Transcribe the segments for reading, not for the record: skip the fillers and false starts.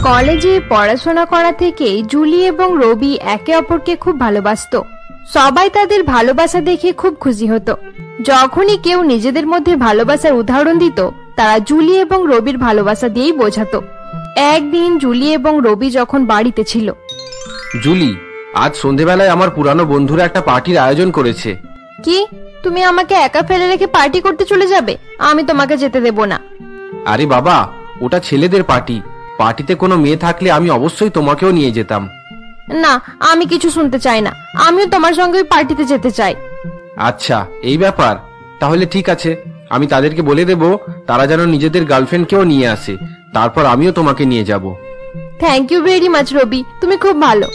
কলেজে পড়াশোনা করা থেকে জুলি এবং রবি একে অপরকে খুব ভালোবাসতো। সবাই তাদের ভালোবাসা দেখে খুব খুশি হতো। যখনই কেউ নিজেদের মধ্যে ভালোবাসার উদাহরণ দিত, তারা জুলি এবং রবির ভালোবাসা দিয়েই বোঝাতো। একদিন জুলি এবং রবি যখন বাড়িতে ছিল। জুলি, আজ সন্ধেবেলায় আমার পুরানো বন্ধুরা একটা পার্টির আয়োজন করেছে। কি, তুমি আমাকে একা ফেলে রেখে পার্টি করতে চলে যাবে? আমি তোমাকে যেতে দেব না। আরে বাবা, ওটা ছেলেদের পার্টি। পার্টিতে কোনো মেয়ে থাকলে আমি অবশ্যই তোমাকেও নিয়ে যেতাম। না, আমি কিছু শুনতে চাই না। আমিও তোমার সঙ্গে ওই পার্টিতে যেতে চাই। আচ্ছা, এই ব্যাপার। তাহলে ঠিক আছে, আমি তাদেরকে বলে দেব তারা যেন নিজেদের গার্লফ্রেন্ডকেও নিয়ে আসে, তারপর আমিও তোমাকে নিয়ে যাব। থ্যাংক ইউ ভেরি মাচ রবি, তুমি খুব ভালো।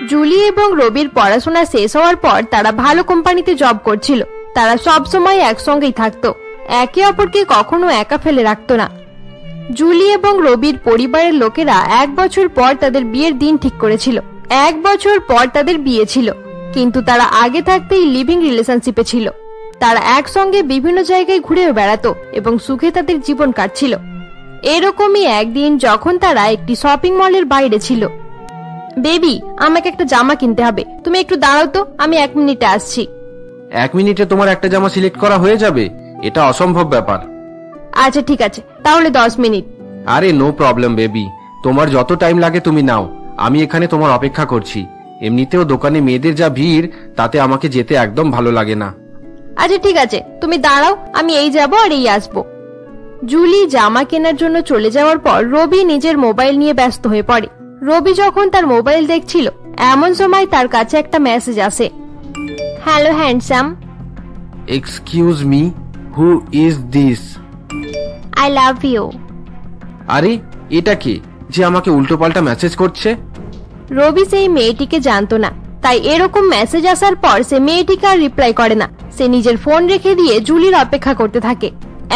জুলি এবং রবির পড়াশোনা শেষ হওয়ার পর তারা ভালো কোম্পানিতে জব করছিল। তারা সব সময় একসঙ্গেই থাকতো, একে অপরকে কখনো একা ফেলে রাখতো না। জুলি এবং রবির পরিবারের লোকেরা 1 বছর পর তাদের বিয়ের দিন ঠিক করেছিল। 1 বছর পর তাদের বিয়ে ছিল, কিন্তু তারা আগে থাকতেই লিভিং রিলেশনশিপে ছিল। তারা একসঙ্গে বিভিন্ন জায়গায় ঘুরে বেড়াতো এবং সুখে তাদের জীবন কাটছিল। এরকমই একদিন যখন তারা একটি শপিং মলের বাইরে ছিল। বেবি, আমাকে একটা জামা কিনতে হবে, তুমি একটু দাঁড়াও তো, আমি 1 মিনিটে আসছি। 1 মিনিটে তোমার একটা জামা সিলেক্ট করা হয়ে যাবে? এটা অসম্ভব ব্যাপার। আচ্ছা ঠিক আছে, তাহলে 10 মিনিট। আরে নো প্রবলেম বেবি, তোমার যত টাইম লাগে তুমি নাও, আমি এখানে তোমার অপেক্ষা করছি। এমনিতেও দোকানে মেয়েদের যা ভিড়, তাতে আমাকে যেতে একদম ভালো লাগে না। আচ্ছা ঠিক আছে, তুমি দাঁড়াও, আমি এই যাব আর এই আসবো। জুলি জামা কেনার জন্য চলে যাওয়ার পর রবি নিজের মোবাইল নিয়ে ব্যস্ত হয়ে পড়ে। রবি যখন তার মোবাইল দেখছিল, এমন সময় তার কাছে একটা মেসেজ আসে। Hello handsome. Excuse me, who is this? I love you. আরে এটা কে যে আমাকে উল্টোপাল্টা মেসেজ করছে? রবি সেই মেয়েটিকে জানতো না, তাই এরকম মেসেজ আসার পর সে মেয়েটিকে আর রিপ্লাই করে না। সে নিজের ফোন রেখে দিয়ে জুলির অপেক্ষা করতে থাকে।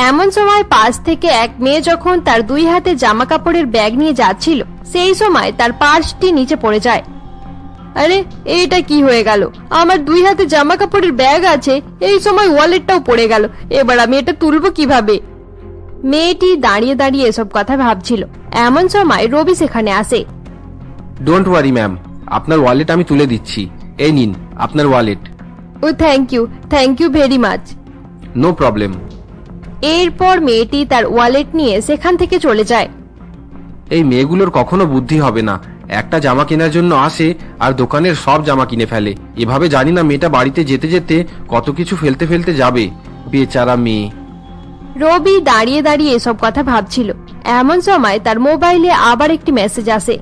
এমন সময় পাশ থেকে এক মেয়ে যখন তার 2 হাতে জামা কাপড়ের ব্যাগ নিয়ে যাচ্ছিল, সেই সময় তার পার্সটি নিচে পড়ে যায়। আরে এইটা কি হয়ে গেল? আমার 2 হাতে জামা কাপড়ের ব্যাগ আছে, এই সময় ওয়ালেটটাও পড়ে গেল। এবার আমি এটা তুলবো কিভাবে? মেয়েটি দাঁড়িয়ে দাঁড়িয়ে এসব কথা ভাবছিল। এমন সময় রবি সেখানে আসে। ডোন্ট ওয়ারি ম্যাম, আপনার ওয়ালেট আমি তুলে দিচ্ছি। এই নিন আপনার wallet. Oh thank you very much. No problem. এরপর মেয়েটি তার ওয়ালেট নিয়ে সেখান থেকে চলে যায়। এই মেয়েগুলোর কখনো বুদ্ধি হবে না, একটা জামা কেনার জন্য আসে আর দোকানের সব জামা কিনে ফেলে। এভাবে জানি না মেয়েটা বাড়িতে যেতে যেতে কত কিছু ফেলতে ফেলতে যাবে, বেচারা মেয়ে। রবি দাঁড়িয়ে দাঁড়িয়ে এসব কথা ভাবছিল। এমন সময় তার মোবাইলে আবার একটি মেসেজ আসে।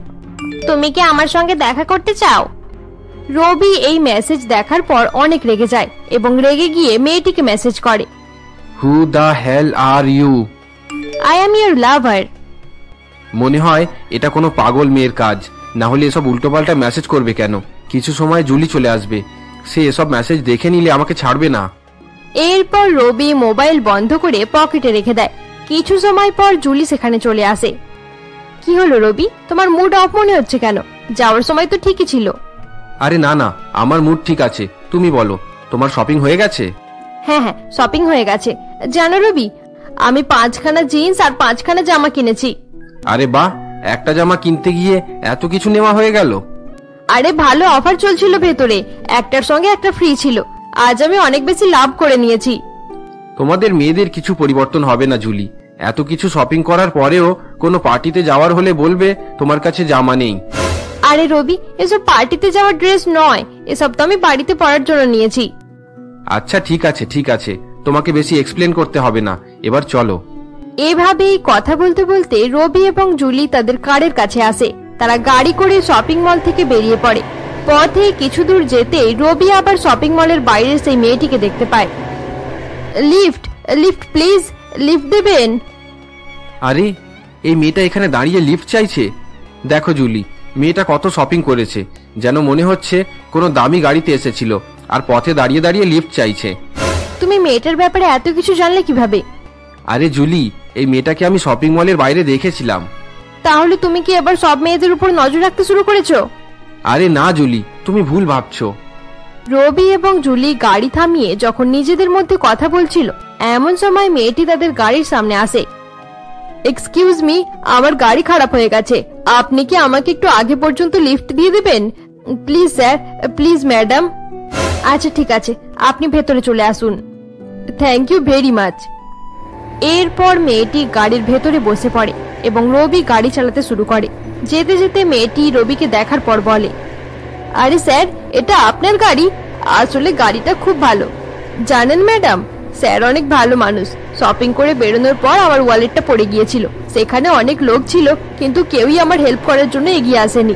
তুমি কি আমার সঙ্গে দেখা করতে চাও? রবি এই মেসেজ দেখার পর অনেক রেগে যায় এবং রেগে গিয়ে মেয়েটিকে মেসেজ করে। Who the hell are you? I am your lover. মনে হয় এটা কোনো পাগল মেয়ের কাজ, না হলে এসব উল্টোপাল্টা মেসেজ করবে কেন? কিছু সময় জুলি চলে আসবে, সে এসব মেসেজ দেখে নিলে আমাকে ছাড়বে না। এরপর রবি মোবাইল বন্ধ করে পকেটে রেখে দেয়। কিছু সময় পর জুলি সেখানে চলে আসে। কি হলো রবি, তোমার মুড অফ মনে হচ্ছে কেন? যাওয়ার সময় তো ঠিকই ছিল। আরে না না, আমার মুড ঠিক আছে। তুমি বলো, তোমার শপিং হয়ে গেছে? হ্যাঁ, শপিং হয়ে গেছে। জানো রবি, আমি 5খানা জিন্স আর 5খানা জামা কিনেছি। আরে বাহ, একটা জামা কিনতে গিয়ে এত কিছু নেওয়া হয়ে গেল? আরে ভালো অফার চলছিল ভেতরে, একটার সঙ্গে একটা ফ্রি ছিল। আজ আমি অনেক বেশি লাভ করে নিয়েছি। তোমাদের মেয়েদের কিছু পরিবর্তন হবে না জুলি। এত কিছু শপিং করার পরেও কোনো পার্টিতে যাওয়ার হলে বলবে তোমার কাছে জামা নেই। আরে রবি, এসব পার্টিতে যাওয়ার ড্রেস নয়, এসব তো আমি বাড়িতে পরার জন্য নিয়েছি। আচ্ছা ঠিক আছে, তোমাকে বেশি এক্সপ্লেন করতে হবে না, এবার চলো। এভাবেই কথা বলতে বলতে রবি এবং জুলি তাদের কারের কাছে আসে। তারা গাড়ি করে শপিং মল থেকে বেরিয়ে পড়ে। পথে কিছু দূর যেতেই রবি আবার শপিং মলের বাইরে সেই মেয়েটিকে দেখতে পায়। লিফট প্লিজ, লিফট দেবেন? আরে এই মেয়েটা এখানে দাঁড়িয়ে লিফট চাইছে। দেখো জুলি, মেয়েটা কত শপিং করেছে, যেন মনে হচ্ছে কোনো দামি গাড়িতে এসেছিল আর পথে দাঁড়িয়ে দাঁড়িয়ে লিফট চাইছে। তুমি মেয়েটার ব্যাপারে এত কিছু জানলে কিভাবে? আরে জুলি, এই মেয়েটাকে আমি শপিং মলের বাইরে দেখেছিলাম। তাহলে তুমি কি এবার সব মেয়েদের উপর নজর রাখতে শুরু করেছো? আরে না জুলি, তুমি ভুল ভাবছো। রবি এবং জুলি গাড়ি থামিয়ে যখন নিজেদের মধ্যে কথা বলছিল, এমন সময় মেয়েটি তাদের গাড়ির সামনে আসে। এক্সকিউজ মি, আমার গাড়ি খারাপ হয়ে গেছে। আপনি কি আমাকে একটু আগে পর্যন্ত লিফট দিয়ে দেবেন? Please sir, please madam. আচ্ছা ঠিক আছে, আপনি ভেতরে চলে আসুন। Thank you very much. এরপর মেয়েটি গাড়ির ভেতরে বসে পড়ে এবং রবি গাড়ি চালাতে শুরু করে। যেতে যেতে মেয়েটি রবিকে দেখার পর বলে, আরে স্যার, এটা আপনার গাড়ি? আসলে গাড়িটা খুব ভালো। জানেন ম্যাডাম, স্যার অনেক ভালো মানুষ। শপিং করে বেরোনোর পর আমার ওয়ালেটটা পড়ে গিয়েছিল। সেখানে অনেক লোক ছিল, কিন্তু কেউই আমার হেল্প করার জন্য এগিয়ে আসেনি।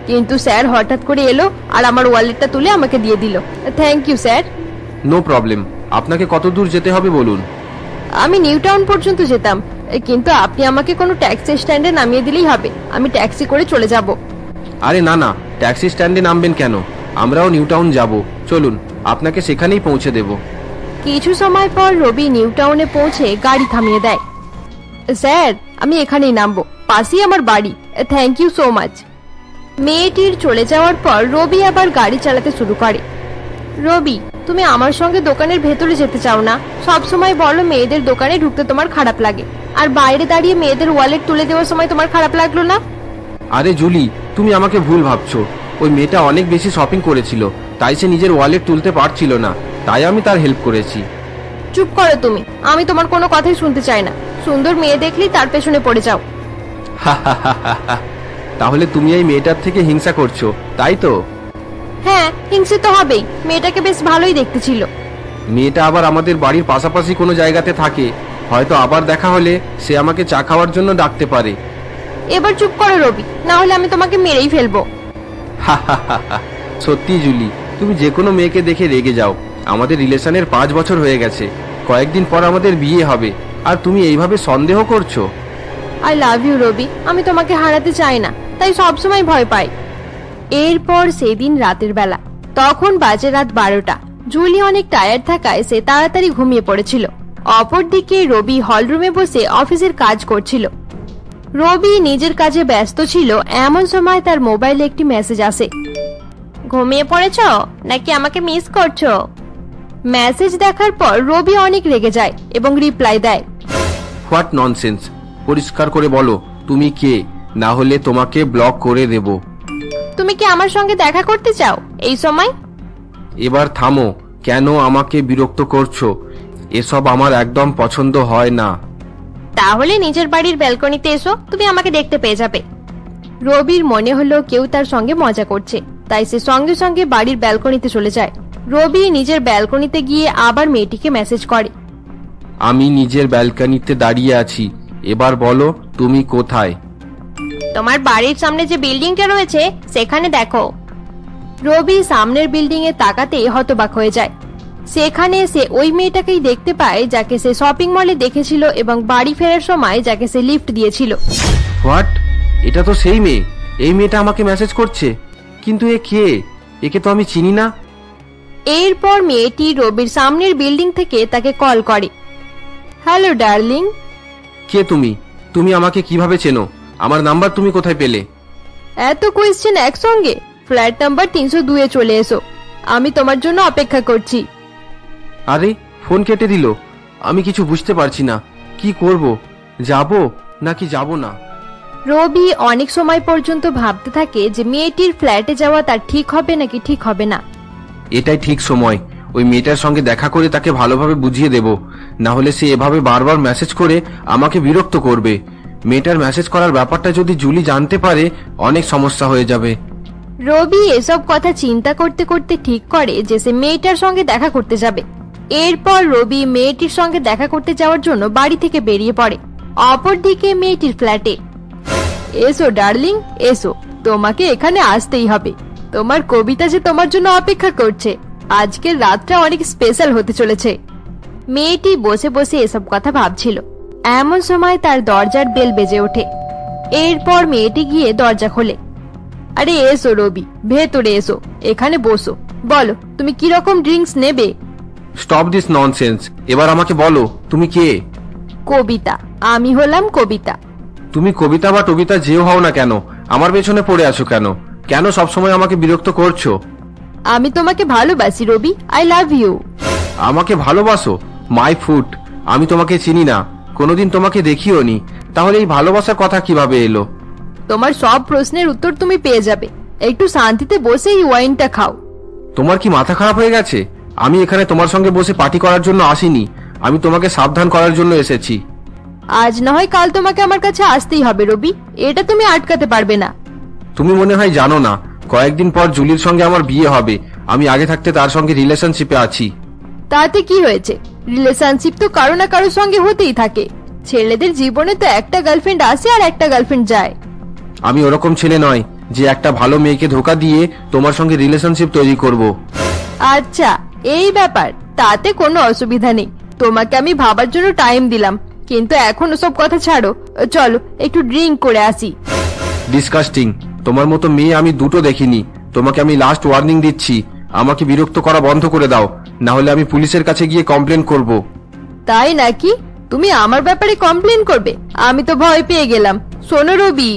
কিন্তু স্যার হঠাৎ করে এলো আর আমার ওয়ালেটটা তুলে আমাকে দিয়ে দিল। Thank you sir. No problem. আপনাকে কত দূর যেতে হবে বলুন? আমি নিউ টাউন পর্যন্ত যেতাম, কিন্তু আপনি আমাকে কোনো ট্যাক্সি স্ট্যান্ডে নামিয়ে দিলেই হবে। আমি ট্যাক্সি করে চলে যাব। আরে না না, ট্যাক্সি স্ট্যান্ডে নামবেন কেন? আমরাও নিউ টাউন যাব, চলুন আপনাকে সেখানেই পৌঁছে দেব। কিছু সময় পর রবি নিউ টাউনে পৌঁছে গাড়ি থামিয়ে দেয়। স্যার, আমি এখানেই নামবো, পাশেই আমার বাড়ি। Thank you so much. মেয়েটির চলে যাওয়ার পর রবি আবার গাড়ি চালাতে শুরু করে। রবি, তুমি আমার সঙ্গে দোকানের ভেতরে যেতে চাও না? সব সময় বলো মেয়েদের দোকানে ঢুকতে তোমার খারাপ লাগে, আর বাইরে দাঁড়িয়ে মেয়েদের ওয়ালেট তুলে দেওয়ার সময় তোমার খারাপ লাগলো না? আরে জুলি, তুমি আমাকে ভুল ভাবছো। ওই মেয়েটা অনেক বেশি শপিং করেছিল, তাই সে নিজের ওয়ালেট তুলতে পারছিল না, তাই আমি তার হেল্প করেছি। চুপ করো তুমি, আমি তোমার কোনো কথাই শুনতে চাই না। সুন্দর মেয়ে দেখলেই তার পেছনে পড়ে যাও। তাহলে তুমি এই মেয়েটার থেকে হিংসা করছো, তাই তো? হ্যাঁ, হিংসে তো হবেই। মেয়েটাকে বেশ ভালোই দেখতে ছিল। মেয়েটা আবার আমাদের বাড়ির পাশাপাশি কোনো জায়গাতে থাকে, হয়তো আবার দেখা হলে সে আমাকে চা খাওয়ার জন্য ডাকতে পারে। এবার চুপ করো রবি, না হলে আমি তোমাকে মেরেই ফেলবো। সত্যি জুলি, তুমি যে কোনো মেয়েকে দেখে রেগে যাও। আমাদের রিলেশনের 5 বছর হয়ে গেছে, কয়েকদিন পর আমাদের বিয়ে হবে, আর তুমি এইভাবে সন্দেহ করছো। আই লাভ ইউ রবি, আমি তোমাকে হারাতে চাই না, তাই সবসময় ভয় পাই। এরপর সেদিন রাতের বেলা, তখন বাজে রাত 12টা। জুলি অনেক টায়ার্ড থাকায় সে তাড়াতাড়ি ঘুমিয়ে পড়েছিল। অপরদিকে রবি হলরুমে বসে অফিসের কাজ করছিল। রবি নিজের কাজে ব্যস্ত ছিল, এমন সময় তার মোবাইলে একটি মেসেজ আসে। ঘুমিয়ে পড়েছ নাকি আমাকে মিস করছো? মেসেজ দেখার পর রবি অনেক রেগে যায় এবং রিপ্লাই দেয়, হোয়াট ননসেন্স! পরিষ্কার করে বলো তুমি কে, না হলে তোমাকে ব্লক করে দেব। তুমি কি আমার সঙ্গে দেখা করতে চাও এই সময়? এবার থামো, কেন আমাকে বিরক্ত করছো? এসব আমার একদম পছন্দ হয় না। তাহলে নিজের বাড়ির ব্যালকনিতে এসো, তুমি আমাকে দেখতে পেয়ে যাবে। রবির মনে হলো কেউ তার সঙ্গে মজা করছে, তাই সে সঙ্গে সঙ্গে বাড়ির ব্যালকনিতে চলে যায়। রবি নিজের ব্যালকনিতে গিয়ে আবার মেয়েটিকে মেসেজ করে, আমি নিজের ব্যালকনিতে দাঁড়িয়ে আছি, এবার বলো তুমি কোথায়? তোমার বাড়ির সামনে যে বিল্ডিংটা রয়েছে সেখানে দেখো। রবি সামনের বিল্ডিং এ তাকাতে হতবাক হয়ে যায়। সেখানে সে ওই মেয়েটাকেই দেখতে পায় যাকে সে শপিং মলে দেখেছিল এবং বাড়ি ফেরার সময় যাকে সে লিফট দিয়েছিল। হোয়াট? এটা তো সেই মেয়ে। এই মেয়েটা আমাকে মেসেজ করছে, কিন্তু এ কে? একে তো আমি চিনি না। এরপর মেয়েটি রবির সামনের বিল্ডিং থেকে তাকে কল করে। Hello darling. কে তুমি? তুমি আমাকে কিভাবে চেনো? আমার নাম্বার তুমি কোথায় পেলে? এত কোয়েশ্চেন একসঙ্গে? ফ্ল্যাট নাম্বার 302 এ চলে এসো, আমি তোমার জন্য অপেক্ষা করছি। আরে, ফোন কেটে দিল। আমি কিছু বুঝতে পারছি না, কি করব? যাব নাকি যাব না? রবি অনেক সময় পর্যন্ত ভাবতে থাকে যে মেয়েটির ফ্ল্যাটে যাওয়া তার ঠিক হবে নাকি ঠিক হবে না। এটাই ঠিক সময়, ওই মেয়েটার সঙ্গে দেখা করে তাকে ভালোভাবে বুঝিয়ে দেব, না হলে সে এভাবে বারবার মেসেজ করে আমাকে বিরক্ত করবে। মেয়েটার মেসেজ করার ব্যাপারটা যদি জুলি জানতে পারে, অনেক সমস্যা হয়ে যাবে। রবি এসব কথা চিন্তা করতে করতে ঠিক করে যে সে মেয়েটার সঙ্গে দেখা করতে যাবে। এরপর রবি মেয়েটির সঙ্গে দেখা করতে যাওয়ার জন্য বাড়ি থেকে বেরিয়ে পড়ে। অপরদিকে মেয়েটির ফ্ল্যাটে। এসো ডার্লিং, এসো, তোমাকে এখানে আসতেই হবে। তোমার কবিতা যে তোমার জন্য অপেক্ষা করছে। আজকের রাতটা অনেক স্পেশাল হতে চলেছে। মেয়েটি বসে বসে এসব কথা ভাবছিল, এমন সময় তার দরজার বেল বেজে ওঠে। এরপর মেয়েটি গিয়ে দরজা খোলে। আরে এসো রবি, ভেতরে এসো, এখানে বসো। বলো তুমি কি রকম ড্রিঙ্কস নেবে? Stop this nonsense. এবার আমাকে বলো তুমি কে? কবিতা, আমি হলাম কবিতা। তুমি কবিতা বা টবিতা যেও হও না কেন, আমার পেছনে পড়ে আছো কেন? কেন সবসময় আমাকে বিরক্ত করছো? আমি তোমাকে ভালোবাসি রবি, আই লাভ ইউ। আমাকে ভালোবাসো? মাই ফুট, আমি তোমাকে চিনি না। কোনোদিন তোমাকে দেখিও নি, তাহলে এই ভালোবাসার কথা কিভাবে এলো? তোমার সব প্রশ্নের উত্তর তুমি পেয়ে যাবে। একটু শান্তিতে বসে এই ওয়াইনটা খাও। তোমার কি মাথা খারাপ হয়ে গেছে? আমি এখানে তোমার সঙ্গে বসে পার্টি করার জন্য আসিনি, আমি তোমাকে সাবধান করার জন্য এসেছি। আজ না হয় কাল তোমাকে আমার কাছে আসতেই হবে রবি, এটা তুমি আটকাতে পারবে না। তুমি মনে হয় জানো না, কয়েকদিন পর জুলির সঙ্গে আমার বিয়ে হবে। আমি আগে থাকতে তার সঙ্গে রিলেশনশিপে আছি। তাতে কি হয়েছে? রিলেশনশিপ তো কারো না কারোর সঙ্গে হতেই থাকে। ছেলেদের জীবনে তো একটা গার্লফ্রেন্ড আসে আর একটা গার্লফ্রেন্ড যায়। আমি ওরকম ছেলে নয় যে একটা ভালো মেয়েকে ধোকা দিয়ে তোমার সঙ্গে রিলেশনশিপ তৈরি করব। আচ্ছা, এই ব্যাপার, তাতে কোনো অসুবিধা নেই। তোমাকে আমি ভাবার জন্য টাইম দিলাম, কিন্তু এখন ওসব কথা ছাড়ো, চলো একটু ড্রিঙ্ক করে আসি। ডিসকাস্টিং, তোমার মতো মেয়ে আমি দুটো দেখিনি। তোমাকে আমি লাস্ট ওয়ার্নিং দিচ্ছি, আমাকে বিরক্ত করা বন্ধ করে দাও, না হলে আমি পুলিশের কাছে গিয়ে কমপ্লেন করব। তাই নাকি? তুমি আমার ব্যাপারে কমপ্লেন করবে? আমি তো ভয় পেয়ে গেলাম। শোনো রবি,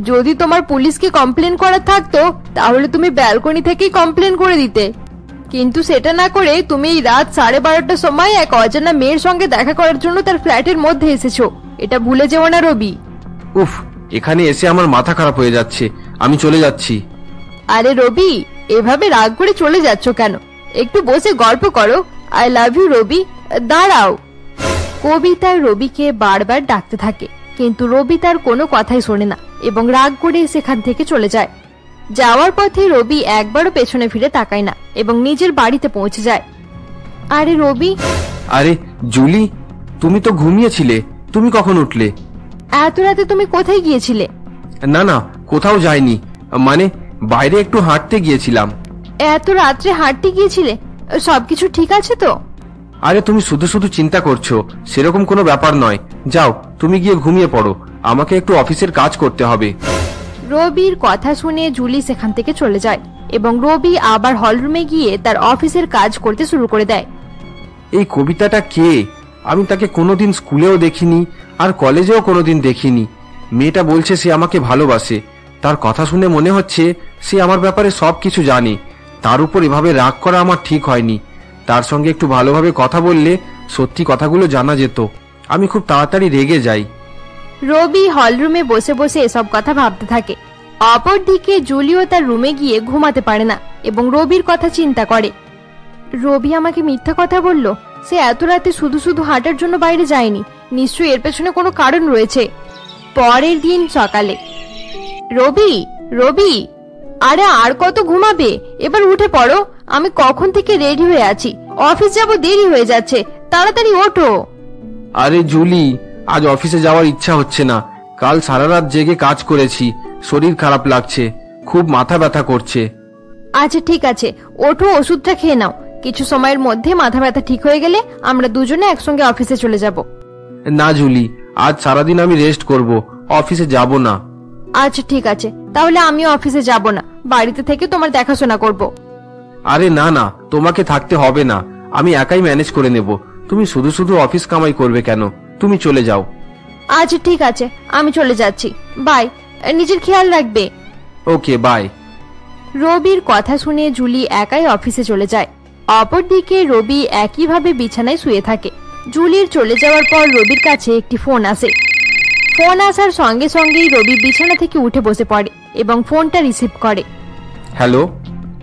যদি তোমার পুলিশকে কমপ্লেন করা থাকতো তাহলে তুমি ব্যালকনি থেকেই কমপ্লেন করে দিতে, কিন্তু সেটা না করে তুমি এই রাত 12:30টার সময় এক অজানা মেয়ের সঙ্গে দেখা করার জন্য তার ফ্ল্যাটের মধ্যে এসেছো। এটা ভুলে যেও না রবি। উফ, এখানে এসে আমার মাথা খারাপ হয়ে যাচ্ছে, আমি চলে যাচ্ছি। আরে রবি, এভাবে রাগ করে চলে যাচ্ছ কেন? একটু বসে গল্প করো। আই লাভ ইউ রবি, দাঁড়াও। কবিতা রবিকে বারবার ডাকতে থাকে, কিন্তু রবি তার কোনো কথাই শোনে না এবং রাগ করে সেখান থেকে চলে যায়। যাওয়ার পথে রবি একবারও পেছনে ফিরে তাকায় না এবং নিজের বাড়িতে পৌঁছে যায়। আরে রবি। আরে জুলি, তুমি তো ঘুমিয়েছিলে, তুমি কখন উঠলে? এত রাতে তুমি কোথায় গিয়েছিলে? না না, কোথাও যাইনি, মানে বাইরে একটু হাঁটতে গিয়েছিলাম। এত রাত্রে হাঁটতে গিয়েছিলে? সবকিছু ঠিক আছে তো? আরে তুমি শুধু শুধু চিন্তা করছো, সেরকম কোনো ব্যাপার নয়। যাও, তুমি গিয়ে ঘুমিয়ে পড়ো, আমাকে একটু অফিসের কাজ করতে হবে। রবির কথা শুনে জুলি সেখান থেকে চলে যায় এবং রবি আবার হলরুমে গিয়ে তার অফিসের কাজ করতে শুরু করে দেয়। এই কবিতাটা কে? আমি তাকে কোনোদিন স্কুলেও দেখিনি আর কলেজেও কোনোদিন দেখিনি। মেয়েটা বলছে সে আমাকে ভালোবাসে, তার কথা শুনে মনে হচ্ছে সে আমার ব্যাপারে সবকিছু জানে। তার উপর এভাবে রাগ করা আমার ঠিক হয়নি। তার সঙ্গে একটু ভালোভাবে কথা বললে সত্যি কথাগুলো জানা যেত। আমি খুব তাড়াতাড়ি রেগে যাই। রবি হলরুমে বসে বসে এসব কথা ভাবতে থাকে। অপরদিকে জুলিও তার রুমে গিয়ে ঘুমাতে পারে না এবং রবির কথা চিন্তা করে। রবি আমাকে মিথ্যা কথা বলল। সে এত রাতে শুধু শুধু হাঁটার জন্য বাইরে যায়নি, নিশ্চয়ই এর পেছনে কোনো কারণ রয়েছে। পরের দিন সকালে। রবি, রবি, আরে আর কত ঘুমাবে? এবার উঠে পড়ো। আমি কখন থেকে রেডি হয়ে আছি, অফিস যাব, দেরি হয়ে যাচ্ছে, তাড়াতাড়ি ওঠো। আরে জুলি, আজ অফিসে যাওয়ার ইচ্ছা হচ্ছে না। কাল সারা রাত জেগে কাজ করেছি, শরীর খারাপ লাগছে, খুব মাথা ব্যথা করছে। আচ্ছা ঠিক আছে, ওঠো, ওষুধটা খেয়ে নাও। কিছু সময়ের মধ্যে মাথা ব্যথা ঠিক হয়ে গেলে আমরা দুজনে একসঙ্গে অফিসে চলে যাব। না জুলি, আজ সারাদিন আমি রেস্ট করব, অফিসে যাব না। আচ্ছা ঠিক আছে, তাহলে আমিও অফিসে যাব না, বাড়িতে থেকে তোমার দেখাশোনা করব। আরে না না, তোমাকে থাকতে হবে না, আমি একাই ম্যানেজ করে নেব। তুমি শুধু শুধু অফিস কামাই করবে কেন? তুমি চলে যাও। আচ্ছা ঠিক আছে, আমি চলে যাচ্ছি, বাই। নিজের খেয়াল রাখবে। ওকে, বাই। রবির কথা শুনে জুলি একাই অফিসে চলে যায়। অপরদিকে রবি একইভাবে বিছানায় শুয়ে থাকে। জুলির চলে যাওয়ার পর রবির কাছে একটি ফোন আসে। ফোন আসার সঙ্গে সঙ্গেই রবি বিছানা থেকে উঠে বসে পড়ে এবং ফোনটা রিসিভ করে। হ্যালো।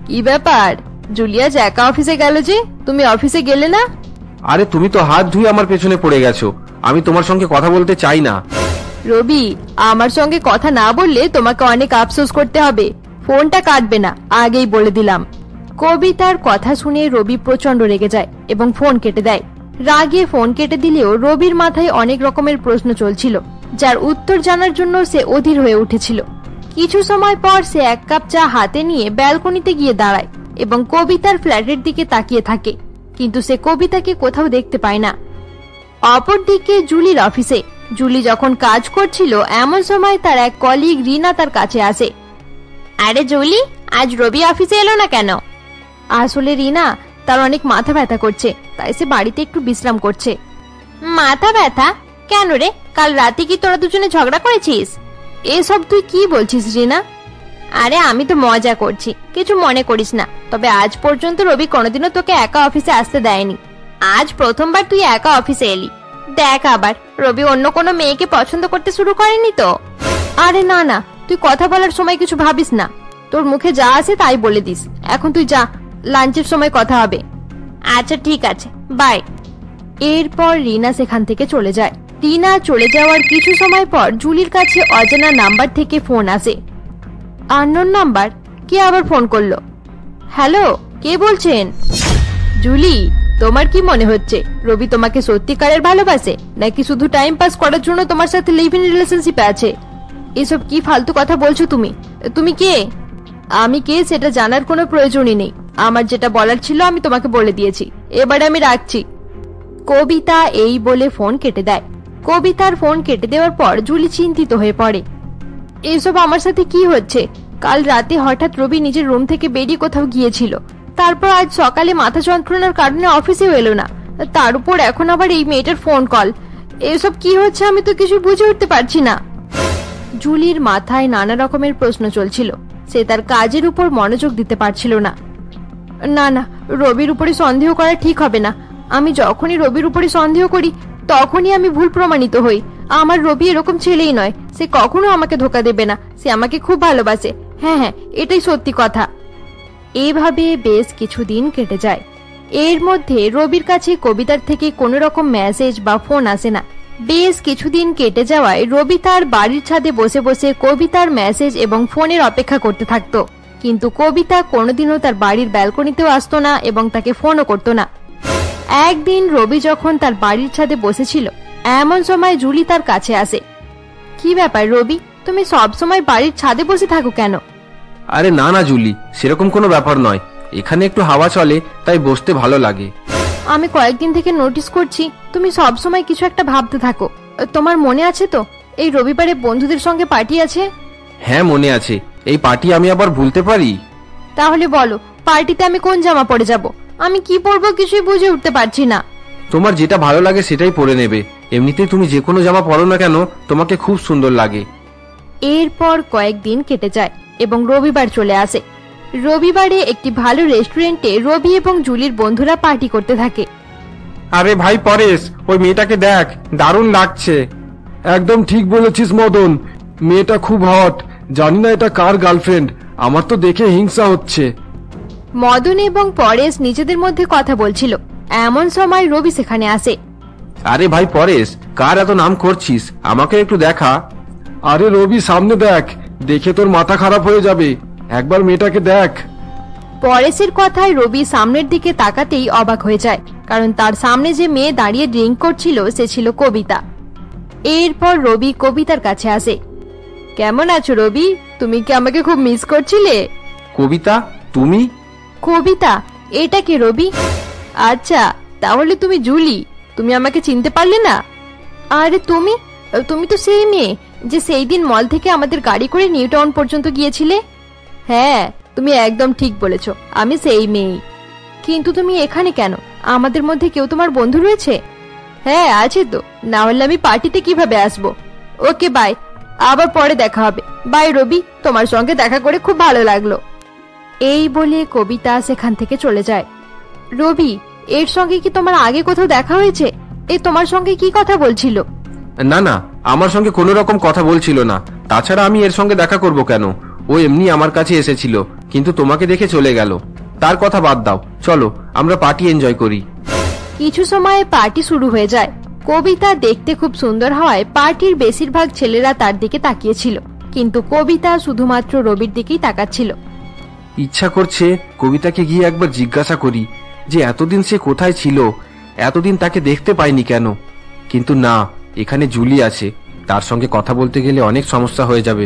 কি ব্যাপার? জুলিয়া যে একা অফিসে গেল যে, তুমি অফিসে গেলে না? আরে তুমি তো হাত ধুয়ে আমার পেছনে পড়ে গেছো, আমি তোমার সঙ্গে কথা বলতে চাই না। রবি, আমার সঙ্গে কথা না বললে তোমাকে অনেক আফসোস করতে হবে। ফোনটা কাটবে না, আগেই বলে দিলাম। কবিতার কথা শুনে রবি প্রচন্ড রেগে যায় এবং ফোন কেটে দেয়। রাগে ফোন কেটে দিলেও রবির মাথায় অনেক রকমের প্রশ্ন চলছিল, যার উত্তর জানার জন্য সে অধীর হয়ে উঠেছিল। কিছু সময় পর সে এক কাপ চা হাতে নিয়ে ব্যালকনিতে গিয়ে দাঁড়ায় এবং কবিতার ফ্ল্যাটের দিকে তাকিয়ে থাকে, কিন্তু সে কবিতাকে কোথাও দেখতে পায় না। অপরদিকে জুলির অফিসে জুলি যখন কাজ করছিল এমন সময় তার এক কলিগ রিনা তার কাছে আসে। আরে জুলি, আজ রবি অফিসে এলো না কেন? আসলে রিনা, তার অনেক মাথা ব্যথা করছে, তাই সে বাড়িতে একটু বিশ্রাম করছে। মাথা ব্যথা কেন রে? কাল রাতে কি তোরা দুজনে ঝগড়া করেছিস? এসব তুই কি বলছিস রিনা? আরে আমি তো মজা করছি, কিছু মনে করিস না। তবে আজ পর্যন্ত রবি কোনোদিনও তোকে একা অফিসে আসতে দেয়নি। আজ প্রথমবার তুই একা অফিসে এলি। দেখ আবার রবি অন্য কোনো মেয়েকে পছন্দ করতে শুরু করেনি তো? আরে না না, তুই কথা বলার সময় কিছু ভাবিস না, তোর মুখে যা আসে তাই বলে দিস। এখন তুই যা, লাঞ্চের সময় কথা হবে। আচ্ছা ঠিক আছে, বাই। এরপর রিনা সেখান থেকে চলে যায়। রিনা চলে যাওয়ার কিছু সময় পর জুলির কাছে অজানা নাম্বার থেকে ফোন আসে। আননোন নাম্বার, কে আবার ফোন করলো? হ্যালো, কে বলছেন? জুলি, তোমার কি মনে হচ্ছে রবি তোমাকে সত্যিকারের ভালোবাসে নাকি শুধু টাইম পাস করার জন্য তোমার সাথে লিভ ইন রিলেশনশিপে আছে? এসব কি ফালতু কথা বলছো তুমি? তুমি কে? আমি কে সেটা জানার কোনো প্রয়োজনই নেই। আমার যেটা বলার ছিল আমি তোমাকে বলে দিয়েছি, এবারে আমি রাখছি। কবিতা এই বলে ফোন কেটে দেয়। কবিতার ফোন কেটে দেওয়ার পর জুলি চিন্তিত হয়ে পড়ে। এসব আমার সাথে কি হচ্ছে? কাল রাতে হঠাৎ রবি নিজের রুম থেকে বেরিয়ে কোথাও গিয়েছিল, তারপর আজ সকালে মাথা যন্ত্রণার কারণে অফিসেও এলো না, তার উপর এখন আবার এই মেয়েটার ফোন কল। এসব কি হচ্ছে আমি তো কিছু বুঝে উঠতে পারছি না। জুলির মাথায় নানা রকমের প্রশ্ন চলছিল, সে তার কাজের উপর মনোযোগ দিতে পারছিল না। না না, রবির উপরে সন্দেহ করা ঠিক হবে না। আমি যখনই রবির উপরে সন্দেহ করি তখনই আমি ভুল প্রমাণিত হই। আমার রবি এরকম ছেলেই নয়, সে কখনো আমাকে ধোকা দেবে না, সে আমাকে খুব ভালোবাসে। হ্যাঁ হ্যাঁ, এটাই সত্যি কথা। এইভাবে বেশ কিছুদিন কেটে যায়। এর মধ্যে রবির কাছে কবিতার থেকে কোনো রকম মেসেজ বা ফোন আসে না। বেশ কিছুদিন কেটে যাওয়ায় রবি তার বাড়ির ছাদে বসে বসে কবিতার মেসেজ এবং ফোনের অপেক্ষা করতে থাকতো, কিন্তু কবিতা কোনোদিনও তার বাড়ির ব্যালকনিতেও আসতো না এবং তাকে ফোনও করতো না। একদিন রবি যখন তার বাড়ির ছাদে বসেছিল, এমন সময় জুলি তার কাছে আসে। কি ব্যাপার রবি, তুমি সব সময় বাড়ির ছাদে বসে থাকো কেন? আরে না না জুলি, সেরকম কোনো ব্যাপার নয়, এখানে একটু হাওয়া চলে তাই বসতে ভালো লাগে। আমি কয়েকদিন থেকে নোটিস করছি তুমি সব সময় কিছু একটা ভাবতে থাকো। তোমার মনে আছে তো এই রবিবারে বন্ধুদের সঙ্গে পার্টি আছে? হ্যাঁ মনে আছে, এই পার্টি আমি আবার ভুলতে পারি? তাহলে বলো, পার্টিতে আমি কোন জামা পরে যাব? আমি কি পরবো কিছুই বুঝে উঠতে পারছি না। তোমার যেটা ভালো লাগে সেটাই পরে নেবে, এমনিতেই তুমি যে কোনো জামা পরো না কেন তোমাকে খুব সুন্দর লাগে। এরপর কয়েকদিন কেটে যায় এবং রবিবার চলে আসে। রবিবারে একটি ভালো রেস্টুরেন্টে রবি এবং জুলির বন্ধুরা পার্টি করতে থাকে। আরে ভাই পরেশ, ওই মেয়েটাকে দেখ, দারুণ লাগছে। একদম ঠিক বলেছিস মদন, মেয়েটা খুব হট। জানি না এটা কার গার্লফ্রেন্ড, আমার তো দেখে হিংসা হচ্ছে। মদন এবং পরেশ নিজেদের মধ্যে কথা বলছিল, এমন সময় রবি সেখানে আসে। আরে ভাই পরেশ, কার এত নাম করছিস, আমাকে একটু দেখা। আরে রবি সামনে দেখ, দেখে তোর মাথা খারাপ হয়ে যাবে, একবার মেয়েটাকে দেখ। পরেশের কথায় রবি সামনের দিকে তাকাতেই অবাক হয়ে যায়, কারণ তার সামনে যে মেয়ে দাঁড়িয়ে ড্রিঙ্ক করছিল সে ছিল কবিতা। এরপর রবি কবিতার কাছে আসে। কেমন আছো রবি, তুমি কি আমাকে খুব মিস করছিলে? কবিতা, তুমি? কবিতা, এটা কে রবি? আচ্ছা, তাহলে তুমি জুলি, তুমি আমাকে চিনতে পারলে না? আরে তুমি তুমি তো সেই মেয়ে যে সেই দিন মল থেকে আমাদের গাড়ি করে নিউ টাউন পর্যন্ত গিয়েছিলে। হ্যাঁ, তুমি একদম ঠিক বলেছো, আমি সেই মেয়ে। কিন্তু তুমি এখানে কেন? আমাদের মধ্যে কেউ তোমার বন্ধু রয়েছে? হ্যাঁ আছে তো, না হলে আমি পার্টিতে কিভাবে আসবো? ওকে বাই, আবার পরে দেখা হবে। বাই রবি, তোমার সঙ্গে দেখা করে খুব ভালো লাগলো। এই বলে কবিতা সেখান থেকে চলে যায়। রবি, এর সঙ্গে কি তোমার আগে কোথাও দেখা হয়েছে? এ তোমার সঙ্গে কি কথা বলছিল? না না, আমার সঙ্গে কোনো রকম কথা বলছিল না, তাছাড়া আমি এর সঙ্গে দেখা করব কেন? ও এমনি আমার কাছে এসেছিল, কিন্তু তোমাকে দেখে চলে গেল। তার কথা বাদ দাও, চলো আমরা পার্টি এনজয় করি। কিছু সময়ে পার্টি শুরু হয়ে যায়। কবিতা দেখতে খুব সুন্দর হওয়ায় পার্টির বেশিরভাগ ছেলেরা তার দিকে তাকিয়েছিল, কিন্তু কবিতা শুধুমাত্র রবির দিকেই তাকাচ্ছিল। ইচ্ছা করছে কবিতাকে গিয়ে একবার জিজ্ঞাসা করি যে এতদিন সে কোথায় ছিল, এতদিন তাকে দেখতে পাইনি কেন। কিন্তু না, এখানে জুলি আছে, তার সঙ্গে কথা বলতে গেলে অনেক সমস্যা হয়ে যাবে।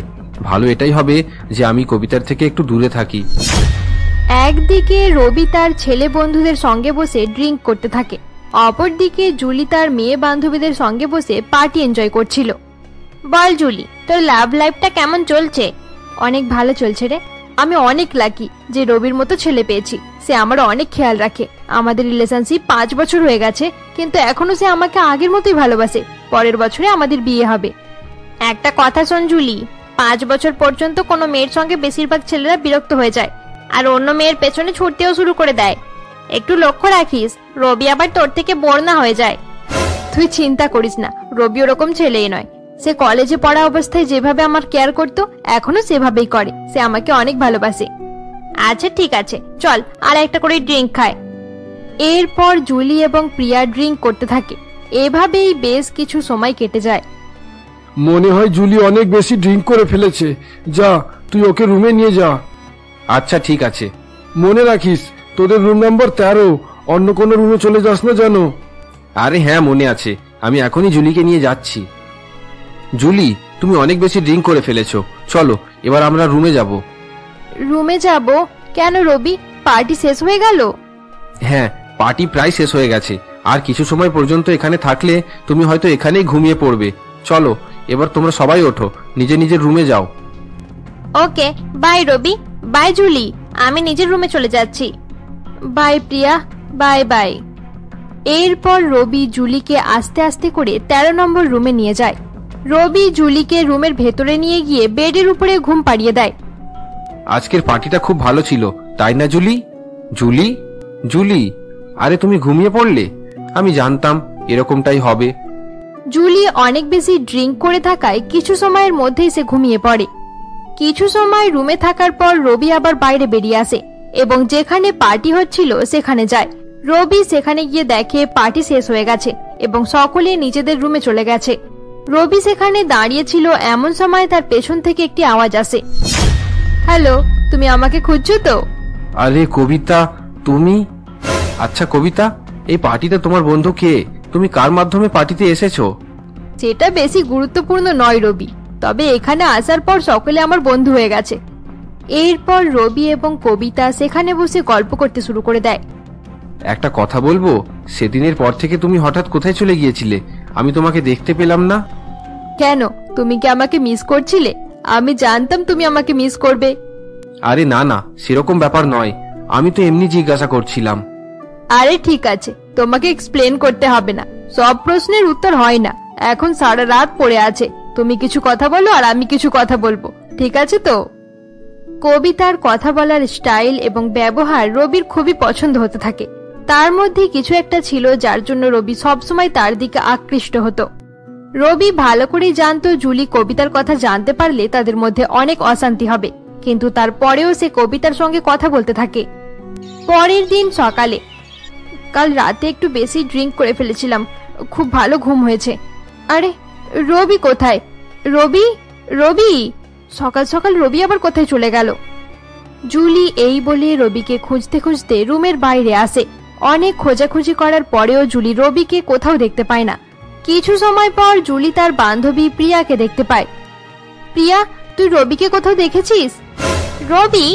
ভালো এটাই হবে যে আমি কবিতার থেকে একটু দূরে থাকি। একদিকে রবি তার ছেলে বন্ধুদের সঙ্গে বসে ড্রিঙ্ক করতে থাকে, অপরদিকে জুলি তার মেয়ে বান্ধবীদের সঙ্গে বসে পার্টি এনজয় করছিল। বল জুলি, তোর লাভ লাইফটা কেমন চলছে? অনেক ভালো চলছে রে। আমি অনেক লাকি যে রবির মতো ছেলে পেয়েছি, সে আমার অনেক খেয়াল রাখে। আমাদের রিলেশনশিপ 5 বছর হয়ে গেছে, কিন্তু এখনো সে আমাকে আগের মতোই ভালোবাসে। পরের বছরে আমাদের বিয়ে হবে। একটা কথা শোন জুলি, 5 বছর পর্যন্ত কোনো মেয়ের সঙ্গে বেশিরভাগ ছেলেরা বিরক্ত হয়ে যায় আর অন্য মেয়ের পেছনে ছুটতেও শুরু করে দেয়। একটু লক্ষ্য রাখিস রবি আবার তোর থেকে বোর না হয়ে যায়। তুই চিন্তা করিস না, রবি ওরকম ছেলেই নয়। সে কলেজে পড়া অবস্থায় যেভাবে আমার কেয়ার করতো এখনো সেভাবেই করে। সে আমাকে অনেক ভালোবাসে। আচ্ছা ঠিক আছে, চল আর একটা করে ড্রিঙ্ক খায়। এরপর জুলি এবং প্রিয়া ড্রিঙ্ক করতে থাকে। এভাবেই বেশ কিছু সময় কেটে যায়। মনে হয় জুলি অনেক বেশি ড্রিঙ্ক করে ফেলেছে। যা, তুই ওকে রুমে নিয়ে যা। আচ্ছা ঠিক আছে। মনে রাখিস, তোদের রুম নাম্বার 13, অন্য কোনো রুমে চলে যাস না যেন। আরে হ্যাঁ, মনে আছে। আমি এখনই জুলিকে নিয়ে যাচ্ছি। জুলি, তুমি অনেক বেশি ড্রিঙ্ক করে ফেলেছো। চলো এবার আমরা রুমে যাব। রুমে যাব কেন রবি? পার্টি শেষ হয়ে গেল? হ্যাঁ, পার্টি প্রায় শেষ হয়ে গেছে। আর কিছু সময় পর্যন্ত এখানে থাকলে তুমি হয়তো এখানেই ঘুমিয়ে পড়বে। চলো এবার তোমরা সবাই ওঠো, নিজে নিজের রুমে যাও। Okay, bye Rabi, bye Julie, আমি নিজের রুমে চলে যাচ্ছি। Bye Priya, bye bye. এরপর রবি জুলিকে আস্তে আস্তে করে 13 নম্বর রুমে নিয়ে যায়। রবি জুলিকে রুমের ভেতরে নিয়ে গিয়ে বেডের উপরে ঘুম পাড়িয়ে দেয়। আজকের পার্টিটা খুব ভালো ছিল, তাই না জুলি? জুলি, জুলি, আরে তুমি ঘুমিয়ে পড়লে? আমি জানতাম এরকমটাই হবে। জুলি অনেক বেশি ড্রিঙ্ক করে থাকায় কিছু সময়ের মধ্যেই সে ঘুমিয়ে পড়ে। কিছু সময় রুমে থাকার পর রবি আবার বাইরে বেরিয়ে আসে এবং যেখানে পার্টি হচ্ছিল সেখানে যায়। রবি সেখানে গিয়ে দেখে পার্টি শেষ হয়ে গেছে এবং সকলে নিজেদের রুমে চলে গেছে। রবি সেখানে দাঁড়িয়ে ছিল, এমন সময় তার পেছন থেকে একটি আওয়াজ আসে। হ্যালো, তুমি আমাকে খুঁজছো তো? আরে কবিতা, তুমি? আচ্ছা কবিতা, এই পার্টিতে তোমার বন্ধু কে? তুমি কার মাধ্যমে পার্টিতে এসেছো? সেটা বেশি গুরুত্বপূর্ণ নয় রবি, তবে এখানে আসার পর সকলে আমার বন্ধু হয়ে গেছে। এরপর রবি এবং কবিতা সেখানে বসে গল্প করতে শুরু করে দেয়। একটা কথা বলবো, সেদিনের পর থেকে তুমি হঠাৎ কোথায় চলে গিয়েছিলে? আমি তোমাকে দেখতে পেলাম না। কেন, তুমি কি আমাকে মিস করছিলে? আমি জানতাম তুমি আমাকে মিস করবে। আরে না না, সেরকম ব্যাপার নয়। আমি তো এমনি জিজ্ঞাসা করছিলাম। আরে ঠিক আছে, তোমাকে এক্সপ্লেন করতে হবে না। সব প্রশ্নের উত্তর হয় না। এখন সারা রাত পড়ে আছে, তুমি কিছু কথা বলো আর আমি কিছু কথা বলবো, ঠিক আছে তো? কবিতার কথা বলার স্টাইল এবং ব্যবহার রবির খুবই পছন্দ হতে থাকে। তার মধ্যে কিছু একটা ছিল যার জন্য রবি সবসময় তার দিকে আকৃষ্ট হতো। রবি ভালো করেই জানতো জুলি কবিতার কথা জানতে পারলে তাদের মধ্যে অনেক অশান্তি হবে, কিন্তু তারপরেও সে কবিতার সঙ্গে কথা বলতে থাকে। পরের দিন সকালে, কাল রাতে একটু বেশি ড্রিঙ্ক করে ফেলেছিলাম, খুব ভালো ঘুম হয়েছে। আরে রবি কোথায়? রবি, রবি, সকাল সকাল রবি আবার কোথায় চলে গেল? জুলি এই বলে রবিকে খুঁজতে খুঁজতে রুমের বাইরে আসে। অনেক খোঁজাখুঁজি করার পরেও জুলি রবিকে কোথাও দেখতে পায় না। কিছু সময় পর জুলি তার বান্ধবী প্রিয়াকে দেখতে পায়। প্রিয়া, তুই রবিকে কোথাও দেখেছিস? রবি,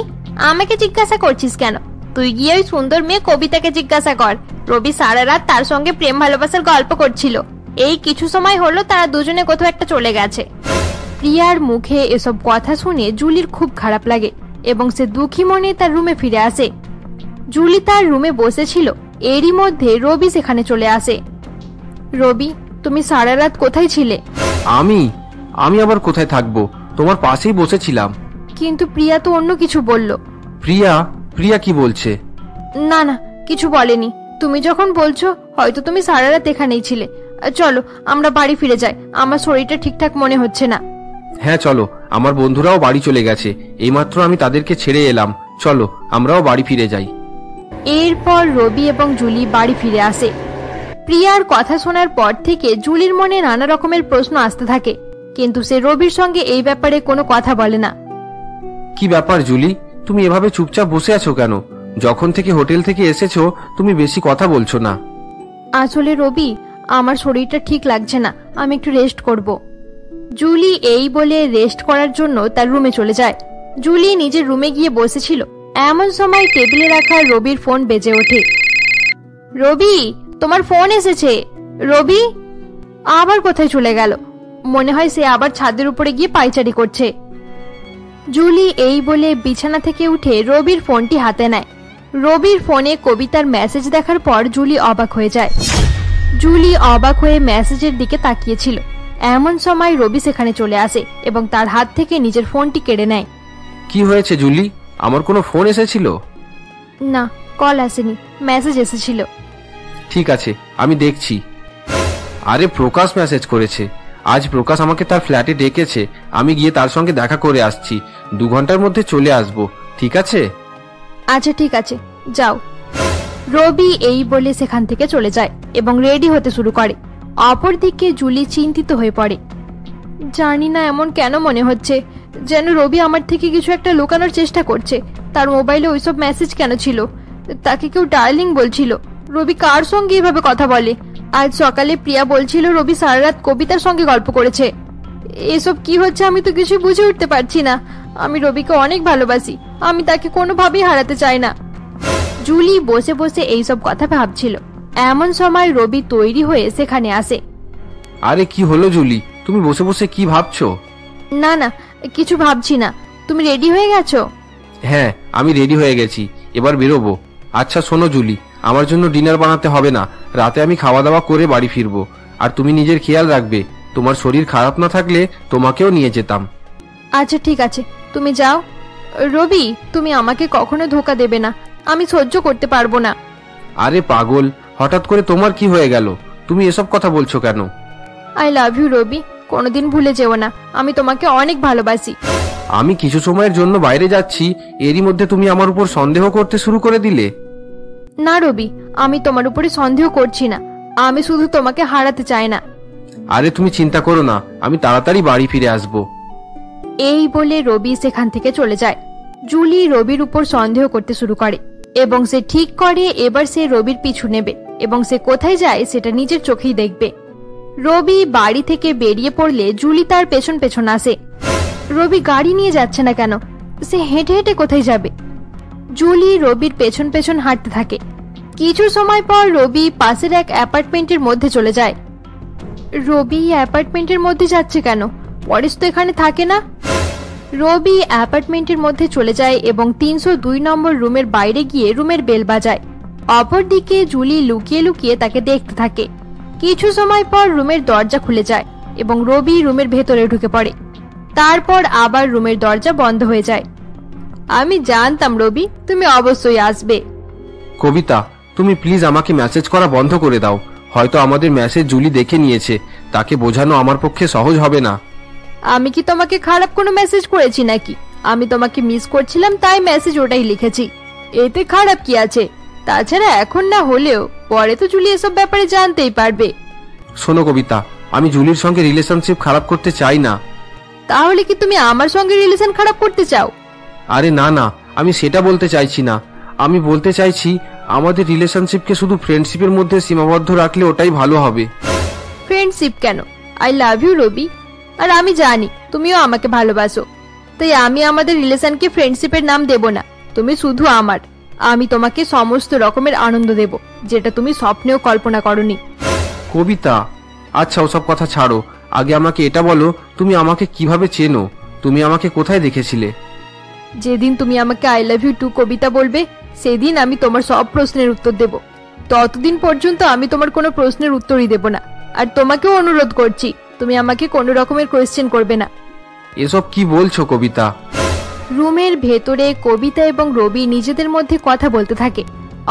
আমাকে জিজ্ঞাসা করছিস কেন? তুই গিয়ে ওই সুন্দর মেয়ে কবিতাকে জিজ্ঞাসা কর। রবি সারা রাত তার সঙ্গে প্রেম ভালোবাসার গল্প করছিল। এই কিছু সময় হলো তারা দুজনে কোথাও একটা চলে গেছে। প্রিয়ার মুখে এসব কথা শুনে জুলির খুব খারাপ লাগে এবং সে দুঃখী মনে তার রুমে ফিরে আসে। জুলি তার রুমে বসেছিল, এরই মধ্যে রবি সেখানে চলে আসে। রবি, তুমি সারা রাত কোথায় ছিলে? আমি আবার কোথায় থাকবো? তোমার পাশেই বসেছিলাম। কিন্তু প্রিয়া তো অন্য কিছু বলল। প্রিয়া কি বলছে? না না, কিছু বলেনি। তুমি যখন বলছো হয়তো তুমি সারা রাত এখানেই ছিলে। চলো আমরা বাড়ি ফিরে যাই, আমার শরীরটা ঠিকঠাক মনে হচ্ছে না। হ্যাঁ চলো, আমার বন্ধুরাও বাড়ি চলে গেছে, এইমাত্র আমি তাদেরকে ছেড়ে এলাম। চলো আমরাও বাড়ি ফিরে যাই। এরপর রবি এবং জুলি বাড়ি ফিরে আসে। প্রিয়ার কথা শোনার পর থেকে জুলির মনে নানা রকমের প্রশ্ন আসতে থাকে, কিন্তু সে রবির সঙ্গে এই ব্যাপারে কোনো কথা বলে না। কি ব্যাপার জুলি, তুমি এভাবে চুপচাপ বসে আছো কেন? যখন থেকে হোটেল থেকে এসেছো তুমি বেশি কথা বলছো না। আসলে রবি, আমার শরীরটা ঠিক লাগছে না, আমি একটু রেস্ট করব। জুলি এই বলে রেস্ট করার জন্য তার রুমে চলে যায়। জুলি নিজের রুমে গিয়ে বসেছিল, এমন সময় টেবিলে রাখা রবির ফোন বেজে ওঠে। রবি, তোমার ফোন এসেছে। রবি আবার কোথায় চলে গেল? মনে হয় সে আবার ছাদের উপরে গিয়ে পায়চারি করছে। জুলি এই বলে বিছানা থেকে উঠে রবির ফোনটি হাতে নেয়। রবির ফোনে কবিতার মেসেজ দেখার পর জুলি অবাক হয়ে যায়। জুলি অবাক হয়ে মেসেজের দিকে তাকিয়েছিল, এমন সময় রবি সেখানে চলে আসে এবং তার হাত থেকে নিজের ফোনটি কেড়ে নেয়। কি হয়েছে জুলি? আমার কোনো ফোন এসেছিল? না, কল আসেনি, মেসেজ এসেছিল। ঠিক আছে, আমি দেখছি। আরে প্রকাশ মেসেজ করেছে। আজ প্রকাশ আমাকে তার ফ্ল্যাটে ডেকেছে, আমি গিয়ে তার সঙ্গে দেখা করে আসছি। 2 ঘন্টার মধ্যে চলে আসব, ঠিক আছে? আচ্ছা ঠিক আছে, যাও। রবি এই বলে সেখান থেকে চলে যায় এবং রেডি হতে শুরু করে। অপরদিকে জুলি চিন্তিত হয়ে পড়ে। জানি না এমন কেন মনে হচ্ছে, যেন রবি আমার থেকে কিছু একটা লুকানোর চেষ্টা করছে। তার মোবাইলে ওইসব মেসেজ কেন ছিল? তাকে কেউ ডার্লিং বলছিল। রবি কার সঙ্গে এভাবে কথা বলে? আজ সকালে প্রিয়া বলছিল রবি সারা রাত কবিতার সঙ্গে গল্প করেছে। এসব কি হচ্ছে আমি তো কিছু বুঝে উঠতে পারছি না। আমি রবিকে অনেক ভালোবাসি, আমি তাকে কোনোভাবেই হারাতে চাই না। জুলি বসে বসে এইসব কথা ভাবছিল। এমন সময় রবি তৈরি হয়ে সেখানে আসে। আরে কি হলো জুলি, তুমি বসে বসে কি ভাবছো? না না, কিছু ভাবছি না। তুমি রেডি হয়ে গেছো? হ্যাঁ, আমি রেডি হয়ে গেছি, এবার বেরোবো। আচ্ছা শোনো জুলি, আমার জন্য ডিনার বানাতে হবে না, রাতে আমি খাওয়া দাওয়া করে বাড়ি ফিরবো। আর তুমি নিজের খেয়াল রাখবে, তোমার শরীর খারাপ না থাকলে তোমাকেও নিয়ে যেতাম। আচ্ছা ঠিক আছে, তুমি যাও। রবি, তুমি আমাকে কখনো ধোকা দেবে না, আমি সহ্য করতে পারবো না। আরে পাগল, হঠাৎ করে তোমার কি হয়ে গেল? তুমি এসব কথা বলছো কেন? আই লাভ ইউ রবি, কোনোদিন ভুলে যেও না, আমি তোমাকে অনেক ভালোবাসি। আমি কিছু সময়ের জন্য বাইরে যাচ্ছি, এরই মধ্যে তুমি আমার উপর সন্দেহ করতে শুরু করে দিলে। না রবি, আমি তোমার উপরে সন্দেহ করছি না, আমি শুধু তোমাকে হারাতে চাই না। আরে তুমি চিন্তা করো না, আমি তাড়াতাড়ি বাড়ি ফিরে আসবো। এই বলে রবি সেখান থেকে চলে যায়। জুলি রবির উপর সন্দেহ করতে শুরু করে এবং সে ঠিক করে এবার সে রবির পিছু নেবে এবং সে কোথায় যায় সেটা নিজের চোখেই দেখবে। রবি বাড়ি থেকে বেরিয়ে পড়লে জুলি তার পেছন পেছন আসে। রবি গাড়ি নিয়ে যাচ্ছে না কেন? সে হেঁটে হেঁটে কোথায় যাবে? জুলি রবির পেছন পেছন হাঁটতে থাকে। কিছু সময় পর রবি পাশের এক অ্যাপার্টমেন্টের মধ্যে চলে যায়। রবি অ্যাপার্টমেন্টের মধ্যে যাচ্ছে কেন? পরেশ তো এখানে থাকে না। রবি অ্যাপার্টমেন্টের মধ্যে চলে যায় এবং 302 নম্বর রুমের বাইরে গিয়ে রুমের বেল বাজায়। অপরদিকে জুলি লুকিয়ে লুকিয়ে তাকে দেখতে থাকে। কিছু সময় পর রুমের দরজা খুলে যায় এবং রবি রুমের ভেতরে ঢুকে পড়ে। তারপর আবার রুমের দরজা বন্ধ হয়ে যায়। আমি জানতাম রবি, তুমি অবশ্যই আসবে। কবিতা, তুমি প্লিজ আমাকে মেসেজ করা বন্ধ করে দাও। হয়তো আমাদের মেসেজ জুলি দেখে নিয়েছে, তাকে বোঝানো আমার পক্ষে সহজ হবে না। আমি কি তোমাকে খারাপ কোনো মেসেজ করেছি নাকি? আমি তোমাকে মিস করছিলাম তাই মেসেজ ওটাই লিখেছি, এতে খারাপ কি আছে? তাছাড়া এখন না হলেও পরে তো জুলি এসব ব্যাপারে জানতেই পারবে। শোনো কবিতা, আমি জুলির সঙ্গে রিলেশনশিপ খারাপ করতে চাই না। তাহলে কি তুমি আমার সঙ্গে রিলেশন খারাপ করতে চাও? আরে না না, আমি সেটা বলতে চাইছি না। আমি বলতে চাইছি আমাদের রিলেশনশিপকে শুধু ফ্রেন্ডশিপের মধ্যে সীমাবদ্ধ রাখলে ওটাই ভালো হবে। ফ্রেন্ডশিপ কেন? আই লাভ ইউ রবি, আর আমি জানি তুমিও আমাকে ভালোবাসো। তাই আমি আমাদের রিলেশনকে ফ্রেন্ডশিপের নাম দেব না। তুমি শুধু আমার, আমি তোমাকে সমস্ত রকমের আনন্দ দেব যেটা তুমি স্বপ্নেও কল্পনা করনি। কবিতা, আচ্ছা ওসব কথা ছাড়ো, আগে আমাকে এটা বলো, তুমি আমাকে কিভাবে চেনো? তুমি আমাকে কোথায় দেখেছিলে? যেদিন তুমি আমাকে আই লাভ ইউ টু কবিতা বলবে সেদিন আমি তোমার সব প্রশ্নের উত্তর দেব। ততদিন পর্যন্ত আমি তোমার কোনো প্রশ্নের উত্তরই দেব না। আর তোমাকেও অনুরোধ করছি, তুমি আমাকে কোনো রকমের কোয়েশ্চেন করবে না। এসব কি বলছো কবিতা? রুমের ভেতরে কবিতা এবং রবি নিজেদের মধ্যে কথা বলতে থাকে।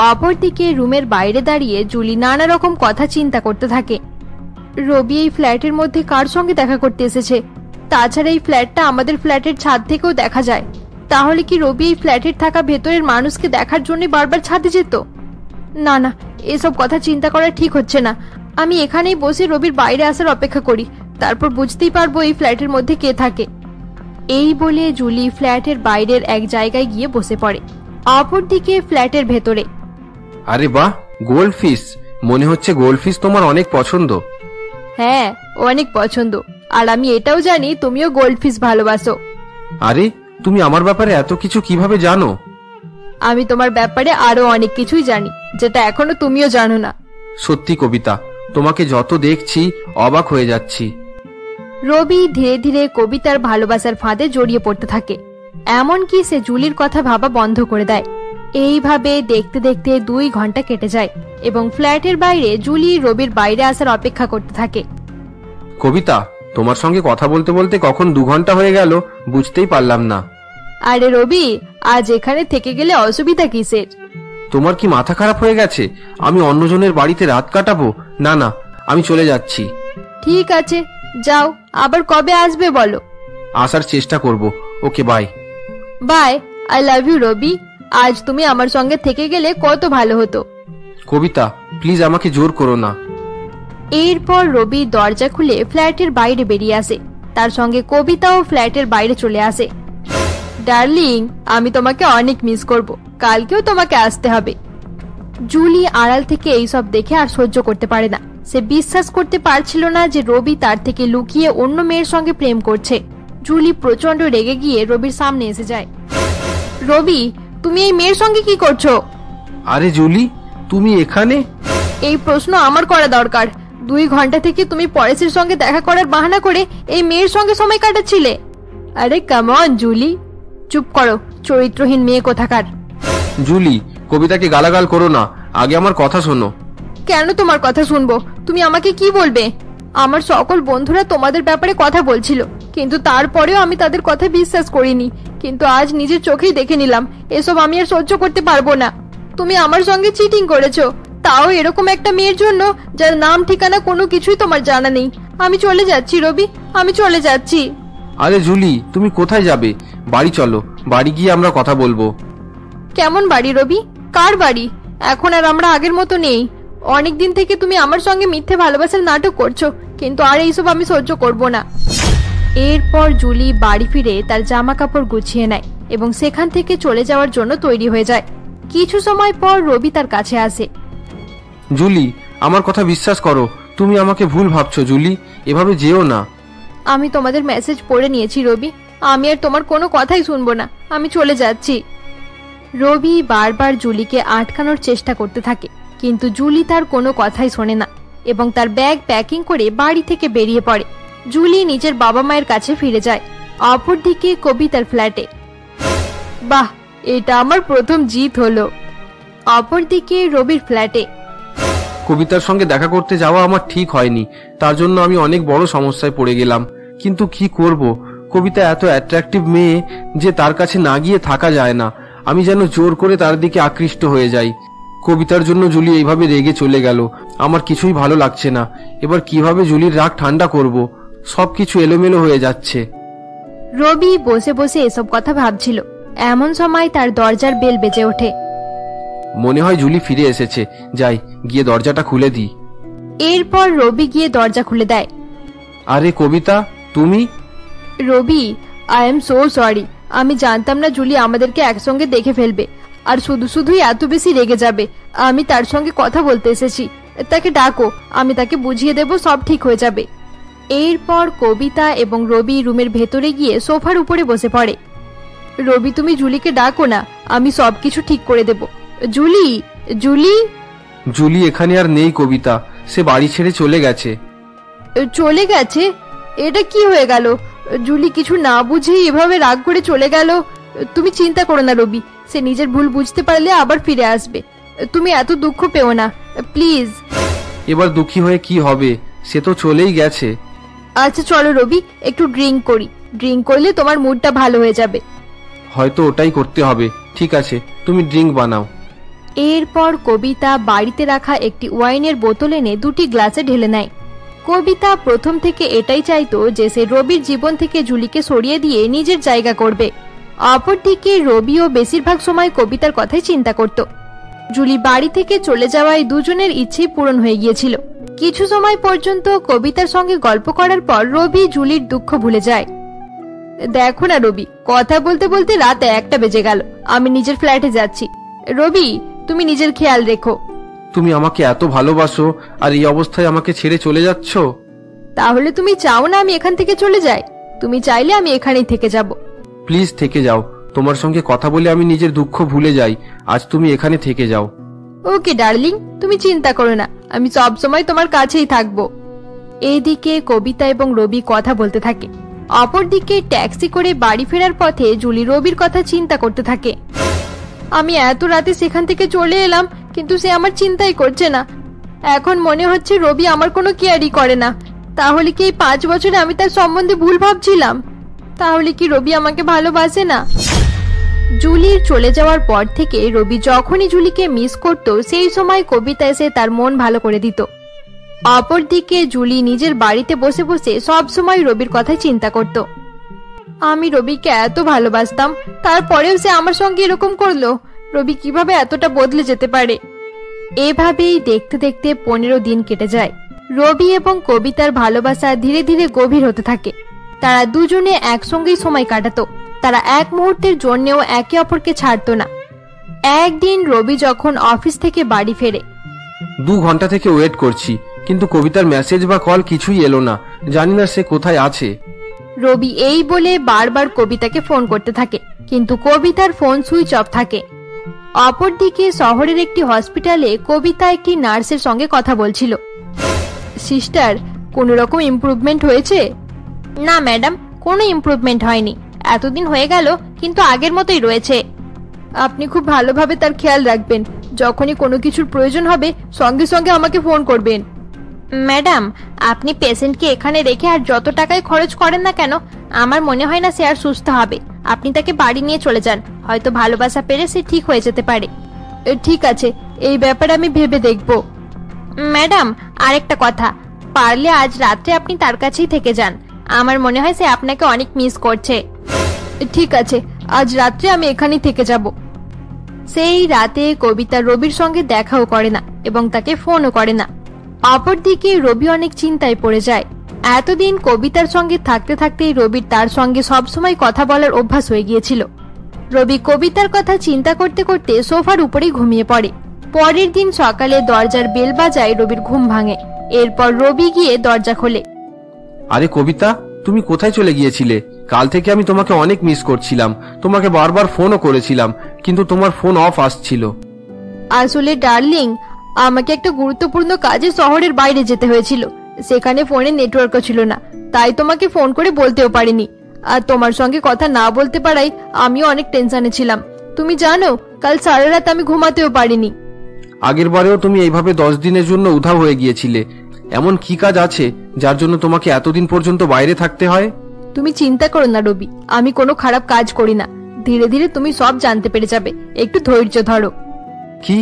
অপরদিকে রুমের বাইরে দাঁড়িয়ে জুলি নানা রকম কথা চিন্তা করতে থাকে। রবি এই ফ্ল্যাটের মধ্যে কার সঙ্গে দেখা করতে এসেছে? তাছাড়া এই ফ্ল্যাটটা আমাদের ফ্ল্যাটের ছাদ থেকেও দেখা যায়। তাহলে কি রবি এই ফ্ল্যাটের থাকা ভেতরের মানুষকে দেখার জন্য বারবার ছাদে যেত? না না, এসব কথা চিন্তা করা ঠিক হচ্ছে না। আমি এখানেই বসে রবির বাইরে আসার অপেক্ষা করি, তারপর বুঝতেই পারবো এই ফ্ল্যাটের মধ্যে কে থাকে। এই বলে জুলি ফ্ল্যাটের বাইরের এক জায়গায় গিয়ে বসে পড়ে। অপরদিকে ফ্ল্যাটের ভেতরে। আরে বাহ, গোল্ড ফিশ! মনে হচ্ছে গোল্ড ফিশ তোমার অনেক পছন্দ। হ্যাঁ, অনেক পছন্দ। আর আমি এটাও জানি তুমিও গোল্ড ফিশ ভালোবাসো। আরে তুমি আমার ব্যাপারে এত কিছু কিভাবে জানো? আমি তোমার ব্যাপারে আরো অনেক কিছুই জানি যেটা এখনো তুমিও জানো না। সত্যি কবিতা, তোমাকে যত দেখছি অবাক হয়ে যাচ্ছি। রবি ধীরে ধীরে কবিতার ভালোবাসার ফাঁদে জড়িয়ে পড়তে থাকে। এমনকি সে জুলির কথা ভাবা বন্ধ করে দেয়। এইভাবে দেখতে দেখতে 2 ঘন্টা কেটে যায় এবং ফ্ল্যাটের বাইরে জুলি রবির বাইরে আসার অপেক্ষা করতে থাকে। কবিতা, তোমার সঙ্গে কথা বলতে বলতে কখন 2 ঘন্টা হয়ে গেল বুঝতেই পারলাম না। আরে রবি, আজ এখানে থেকে গেলে অসুবিধা কিসের? তোমার কি মাথা খারাপ হয়ে গেছে? আমি অন্যজনের বাড়িতে রাত কাটাবো? না না, আমি চলে যাচ্ছি। ঠিক আছে, যাও। আবার কবে আসবে বলো? আসার চেষ্টা করব। Okay, bye. Bye. I love you Rabi. আজ তুমি আমার সঙ্গে থেকে গেলে কত ভালো হতো। কবিতা, প্লিজ আমাকে জোর করো না। এরপর রবি দরজা খুলে ফ্ল্যাটের বাইরে বেরিয়ে আসে। তার সঙ্গে কবিতাও ফ্ল্যাটের বাইরে চলে আসে। ডার্লিং, আমি তোমাকে অনেক মিস করব। কালকেও তোমাকে আসতে হবে। জুলি আড়াল থেকে এইসব দেখে আর সহ্য করতে পারে না। সে বিশ্বাস করতে পারছিল না যে রবি তার থেকে লুকিয়ে অন্য মেয়ের সঙ্গে প্রেম করছে। জুলি প্রচন্ড রেগে গিয়ে রবির সামনে এসে যায়। রবি, তুমি এই মেয়ের সঙ্গে কি করছো? আরে জুলি, তুমি এখানে? এই প্রশ্ন আমার করা দরকার। 2 ঘন্টা থেকে তুমি পরেশের সঙ্গে দেখা করার বাহানা করে এই মেয়ের সঙ্গে সময় কাটাচ্ছিলে। আরে কাম অন জুলি। চুপ করো, চরিত্রহীন মেয়ে কোথাকার। জুলি, কবিতাকে গালাগাল করো না, আগে আমার কথা শোনো। কেন তোমার কথা শুনবো? তুমি আমাকে কি বলবে? আমার সকল বন্ধুরা তোমাদের ব্যাপারে কথা বলছিল, কিন্তু তারপরেও আমি তাদের কথা বিশ্বাস করিনি। কিন্তু আজ নিজের চোখেই দেখে নিলাম এসব আমি আর সহ্য করতে পারবো না। তুমি আমার সঙ্গে চিটিং করেছো, তাও এরকম একটা মেয়ের জন্য যার নাম ঠিকানা কোনো কিছুই তোমার জানা নেই। আমি চলে যাচ্ছি রবি, আমি চলে যাচ্ছি। আরে জুলি, তুমি কোথায় যাবে? বাড়ি চলো, বাড়ি গিয়ে আমরা কথা বলবো। কেমন বাড়ি রবি? কার বাড়ি? এখন আর আমরা আগের মতো নেই। অনেকদিন থেকে তুমি আমার সঙ্গে মিথ্যে ভালোবাসার নাটক করছো, কিন্তু আর এইসব আমি সহ্য করব না। এরপর জুলি বাড়ি ফিরে তার জামা কাপড় গুছিয়ে নেয় এবং সেখান থেকে চলে যাওয়ার জন্য তৈরি হয়ে যায়। কিছু সময় পর রবি তার কাছে আসে। জুলি, আমার কথা বিশ্বাস করো, তুমি আমাকে ভুল ভাবছো। জুলি, এভাবে যেও না। আমি তোমাদের মেসেজ পড়ে নিয়েছি রবি, আমি আর তোমার কোনো কথাই শুনবো না। আমি চলে যাচ্ছি। রবি বারবার জুলিকে আটকানোর চেষ্টা করতে থাকে, কিন্তু জুলি তার কোনো কথাই শোনে না এবং তার ব্যাগ প্যাকিং করে বাড়ি থেকে বেরিয়ে পড়ে। জুলি নিজের বাবা মায়ের কাছে ফিরে যায়। অপরদিকে কবিতার ফ্ল্যাটে। বাহ, এটা আমার প্রথম জিত হলো। অপরদিকে রবির ফ্ল্যাটে। কবিতার সঙ্গে দেখা করতে যাওয়া আমার ঠিক হয়নি, তার জন্য আমি অনেক বড় সমস্যায় পড়ে গেলাম। কিন্তু কি করব, কবিতা এত অ্যাট্রাকটিভ মেয়ে যে তার কাছে না গিয়ে থাকা যায় না। আমি যেন জোর করে তার দিকে আকৃষ্ট হয়ে যাই। কবিতার জন্য জুলি এইভাবে রেগে চলে গেল, আমার কিছুই ভালো লাগছে না। এবার কিভাবে জুলির রাগ ঠান্ডা করব? সবকিছু এলোমেলো হয়ে যাচ্ছে। রবি বসে বসে এসব কথা ভাবছিল। এমন সময় তার দরজার বেল বেজে ওঠে। মনে হয় জুলি ফিরে এসেছে, যাই গিয়ে দরজাটা খুলে দিই। এরপর রবি গিয়ে দরজা খুলে দেয়। আরে কবিতা, তুমি? রবি, আই এম সো সরি। আমি জানতাম না জুলি আমাদেরকে একসঙ্গে দেখে ফেলবে আর শুধুই এত বেশি রেগে যাবে। আমি তার সঙ্গে কথা বলতে এসেছি, তাকে ডাকো, আমি তাকে বুঝিয়ে দেব, সব ঠিক হয়ে যাবে। এরপর কবিতা এবং রবি রুমের ভেতরে গিয়ে সোফার উপরে বসে পড়ে। রবি, তুমি জুলিকে ডাকো না, আমি সবকিছু ঠিক করে দেব। Julie, Julie. জুলি এখানে আর নেই কবিতা, সে বাড়ি ছেড়ে চলে গেছে। চলে গেছে? এটা কি হয়ে গেল? জুলি কিছু না বুঝেই এভাবে রাগ করে চলে গেল। তুমি চিন্তা করো না রবি, সে নিজের ভুল বুঝতে পারলে আবার ফিরে আসবে। তুমি এত দুঃখ পেও না, প্লিজ। এবার দুঃখী হয়ে কি হবে, সে তো চলেই গেছে। আচ্ছা চলো রবি, একটু ড্রিঙ্ক করি। ড্রিঙ্ক করলে তোমার মুডটা ভালো হয়ে যাবে। হয়তো ওটাই করতে হবে। ঠিক আছে, তুমি ড্রিঙ্ক বানাও। এরপর কবিতা বাড়িতে রাখা একটি ওয়াইনের বোতল এনে 2টি গ্লাসে ঢেলে নেয়। কবিতা প্রথম থেকে এটাই চাইতো যে সে রবির জীবন থেকে জুলিকে সরিয়ে দিয়ে নিজের জায়গা করবে। অপরদিকে রবিও বেশিরভাগ সময় কবিতার কথাই চিন্তা করত। জুলি বাড়ি থেকে চলে যাওয়ায় দুজনের ইচ্ছেই পূরণ হয়ে গিয়েছিল। কিছু সময় পর্যন্ত কবিতার সঙ্গে গল্প করার পর রবি জুলির দুঃখ ভুলে যায়। দেখো না রবি, কথা বলতে বলতে রাত 1টা বেজে গেল। আমি নিজের ফ্ল্যাটে যাচ্ছি। রবি, তুমি নিজের খেয়াল রেখো। তুমি আমাকে এত ভালোবাসো আর এই অবস্থায় আমাকে ছেড়ে চলে যাচ্ছ? তাহলে তুমি চাও না আমি এখান থেকে চলে যাই? তুমি চাইলে আমি এখানেই থেকে যাব। প্লিজ থেকে যাও, তোমার সঙ্গে কথা বলে আমি নিজের দুঃখ ভুলে যাই। আজ তুমি এখানে থেকে যাও। ওকে ডার্লিং, তুমি চিন্তা করো না, আমি সব সময় তোমার কাছেই থাকবো। এইদিকে কবিতা এবং রবি কথা বলতে থাকে। অপরদিকে ট্যাক্সি করে বাড়ি ফেরার পথে জুলি রবির কথা চিন্তা করতে থাকে। আমি এত রাতে সেখান থেকে চলে এলাম, কিন্তু সে আমার চিন্তাই করছে না। এখন মনে হচ্ছে রবি আমার কোনো কেয়ারই করে না। তাহলে কি এই 5 বছরে আমি তার সম্বন্ধে ভুল ভাবছিলাম? তাহলে কি রবি আমাকে ভালোবাসে না? জুলির চলে যাওয়ার পর থেকে রবি যখনই জুলিকে মিস করত, সেই সময় কবিতা এসে তার মন ভালো করে দিত। অপরদিকে জুলি নিজের বাড়িতে বসে বসে সব সময় রবির কথাই চিন্তা করত। আমি রবিকে এত ভালোবাসতাম, তারপরেও সে আমার সঙ্গে এরকম করলো। রবি কিভাবে এতটা বদলে যেতে পারে? এভাবেই দেখতে দেখতে 15 দিন কেটে যায়। রবি এবং কবিতার ভালোবাসা ধীরে ধীরে গভীর হতে থাকে। তারা দুজনে একসঙ্গেই সময় কাটাতো। তারা এক মুহূর্তের জন্যেও একে অপরকে ছাড়তো না। একদিন রবি যখন অফিস থেকে বাড়ি ফেরে, 2 ঘন্টা থেকে ওয়েট করছি, কিন্তু কবিতার মেসেজ বা কল কিছুই এলো না। জানি না সে কোথায় আছে। রবি এই বলে বারবার কবিতাকে ফোন করতে থাকে, কিন্তু কবিতার ফোন সুইচ অফ থাকে। অপরদিকে শহরের একটি হসপিটালে কবিতা একটি নার্সের সঙ্গে কথা বলছিল। সিস্টার, কোন রকম ইমপ্রুভমেন্ট হয়েছে? না ম্যাডাম, কোনো ইমপ্রুভমেন্ট হয়নি। এতদিন হয়ে গেল, কিন্তু আগের মতোই রয়েছে। আপনি খুব ভালোভাবে তার খেয়াল রাখবেন। যখনই কোনো কিছুর প্রয়োজন হবে সঙ্গে সঙ্গে আমাকে ফোন করবেন। ম্যাডাম, আপনি পেশেন্টকে এখানে রেখে আর যত টাকাই খরচ করেন না কেন, আমার মনে হয় না সে আর সুস্থ হবে। আপনি তাকে বাড়ি নিয়ে চলে যান, হয়তো ভালোবাসা পেরে সে ঠিক হয়ে যেতে পারে। ঠিক আছে, এই ব্যাপারে আমি ভেবে দেখব। ম্যাডাম, আরেকটা কথা, পারলে আজ রাত্রে আপনি তার কাছেই থেকে যান। আমার মনে হয় সে আপনাকে অনেক মিস করছে। ঠিক আছে, আজ রাত্রে আমি এখানেই থেকে যাব। সেই রাতে কবিতা রবির সঙ্গে দেখাও করে না এবং তাকে ফোনও করে না। অপরদিকে রবি অনেক চিন্তায় পড়ে যায়। এতদিন কবিতার সঙ্গে থাকতে থাকতেই রবির তার সঙ্গে সবসময় কথা বলার অভ্যাস হয়ে গিয়েছিল। রবি কবিতার কথা চিন্তা করতে করতে সোফার উপরেই ঘুমিয়ে পড়ে। পরের দিন সকালে দরজার বেল বাজায়, রবির ঘুম ভাঙে। এরপর রবি গিয়ে দরজা খোলে। আরে কবিতা, তুমি কোথায় চলে গিয়েছিলে? কাল থেকে আমি তোমাকে অনেক মিস করছিলাম। তোমাকে বারবার ফোনও করেছিলাম, কিন্তু তোমার ফোন অফ আসছিল। আসলে ডার্লিং, আমাকে একটা গুরুত্বপূর্ণ কাজে শহরের বাইরে যেতে হয়েছিল। সেখানে ফোনে নেটওয়ার্কও ছিল না, তাই তোমাকে ফোন করে বলতেও পারিনি। আর তোমার সঙ্গে কথা না বলতে পারাই আমিও অনেক টেনশনে ছিলাম। তুমি জানো, কাল সারা রাত আমি ঘুমাতেও পারিনি। আগের বারেও তুমি এইভাবে 10 দিনের জন্য উধাও হয়ে গিয়েছিলে। এমন কি কাজ আছে যার জন্য তোমাকে এতদিন পর্যন্ত বাইরে থাকতে হয়? তুমি চিন্তা করো না রবি, আমি কোনো খারাপ কাজ করি না। ধীরে ধীরে তুমি সব জানতে পেরে যাবে। একটু ধৈর্য ধরো। কি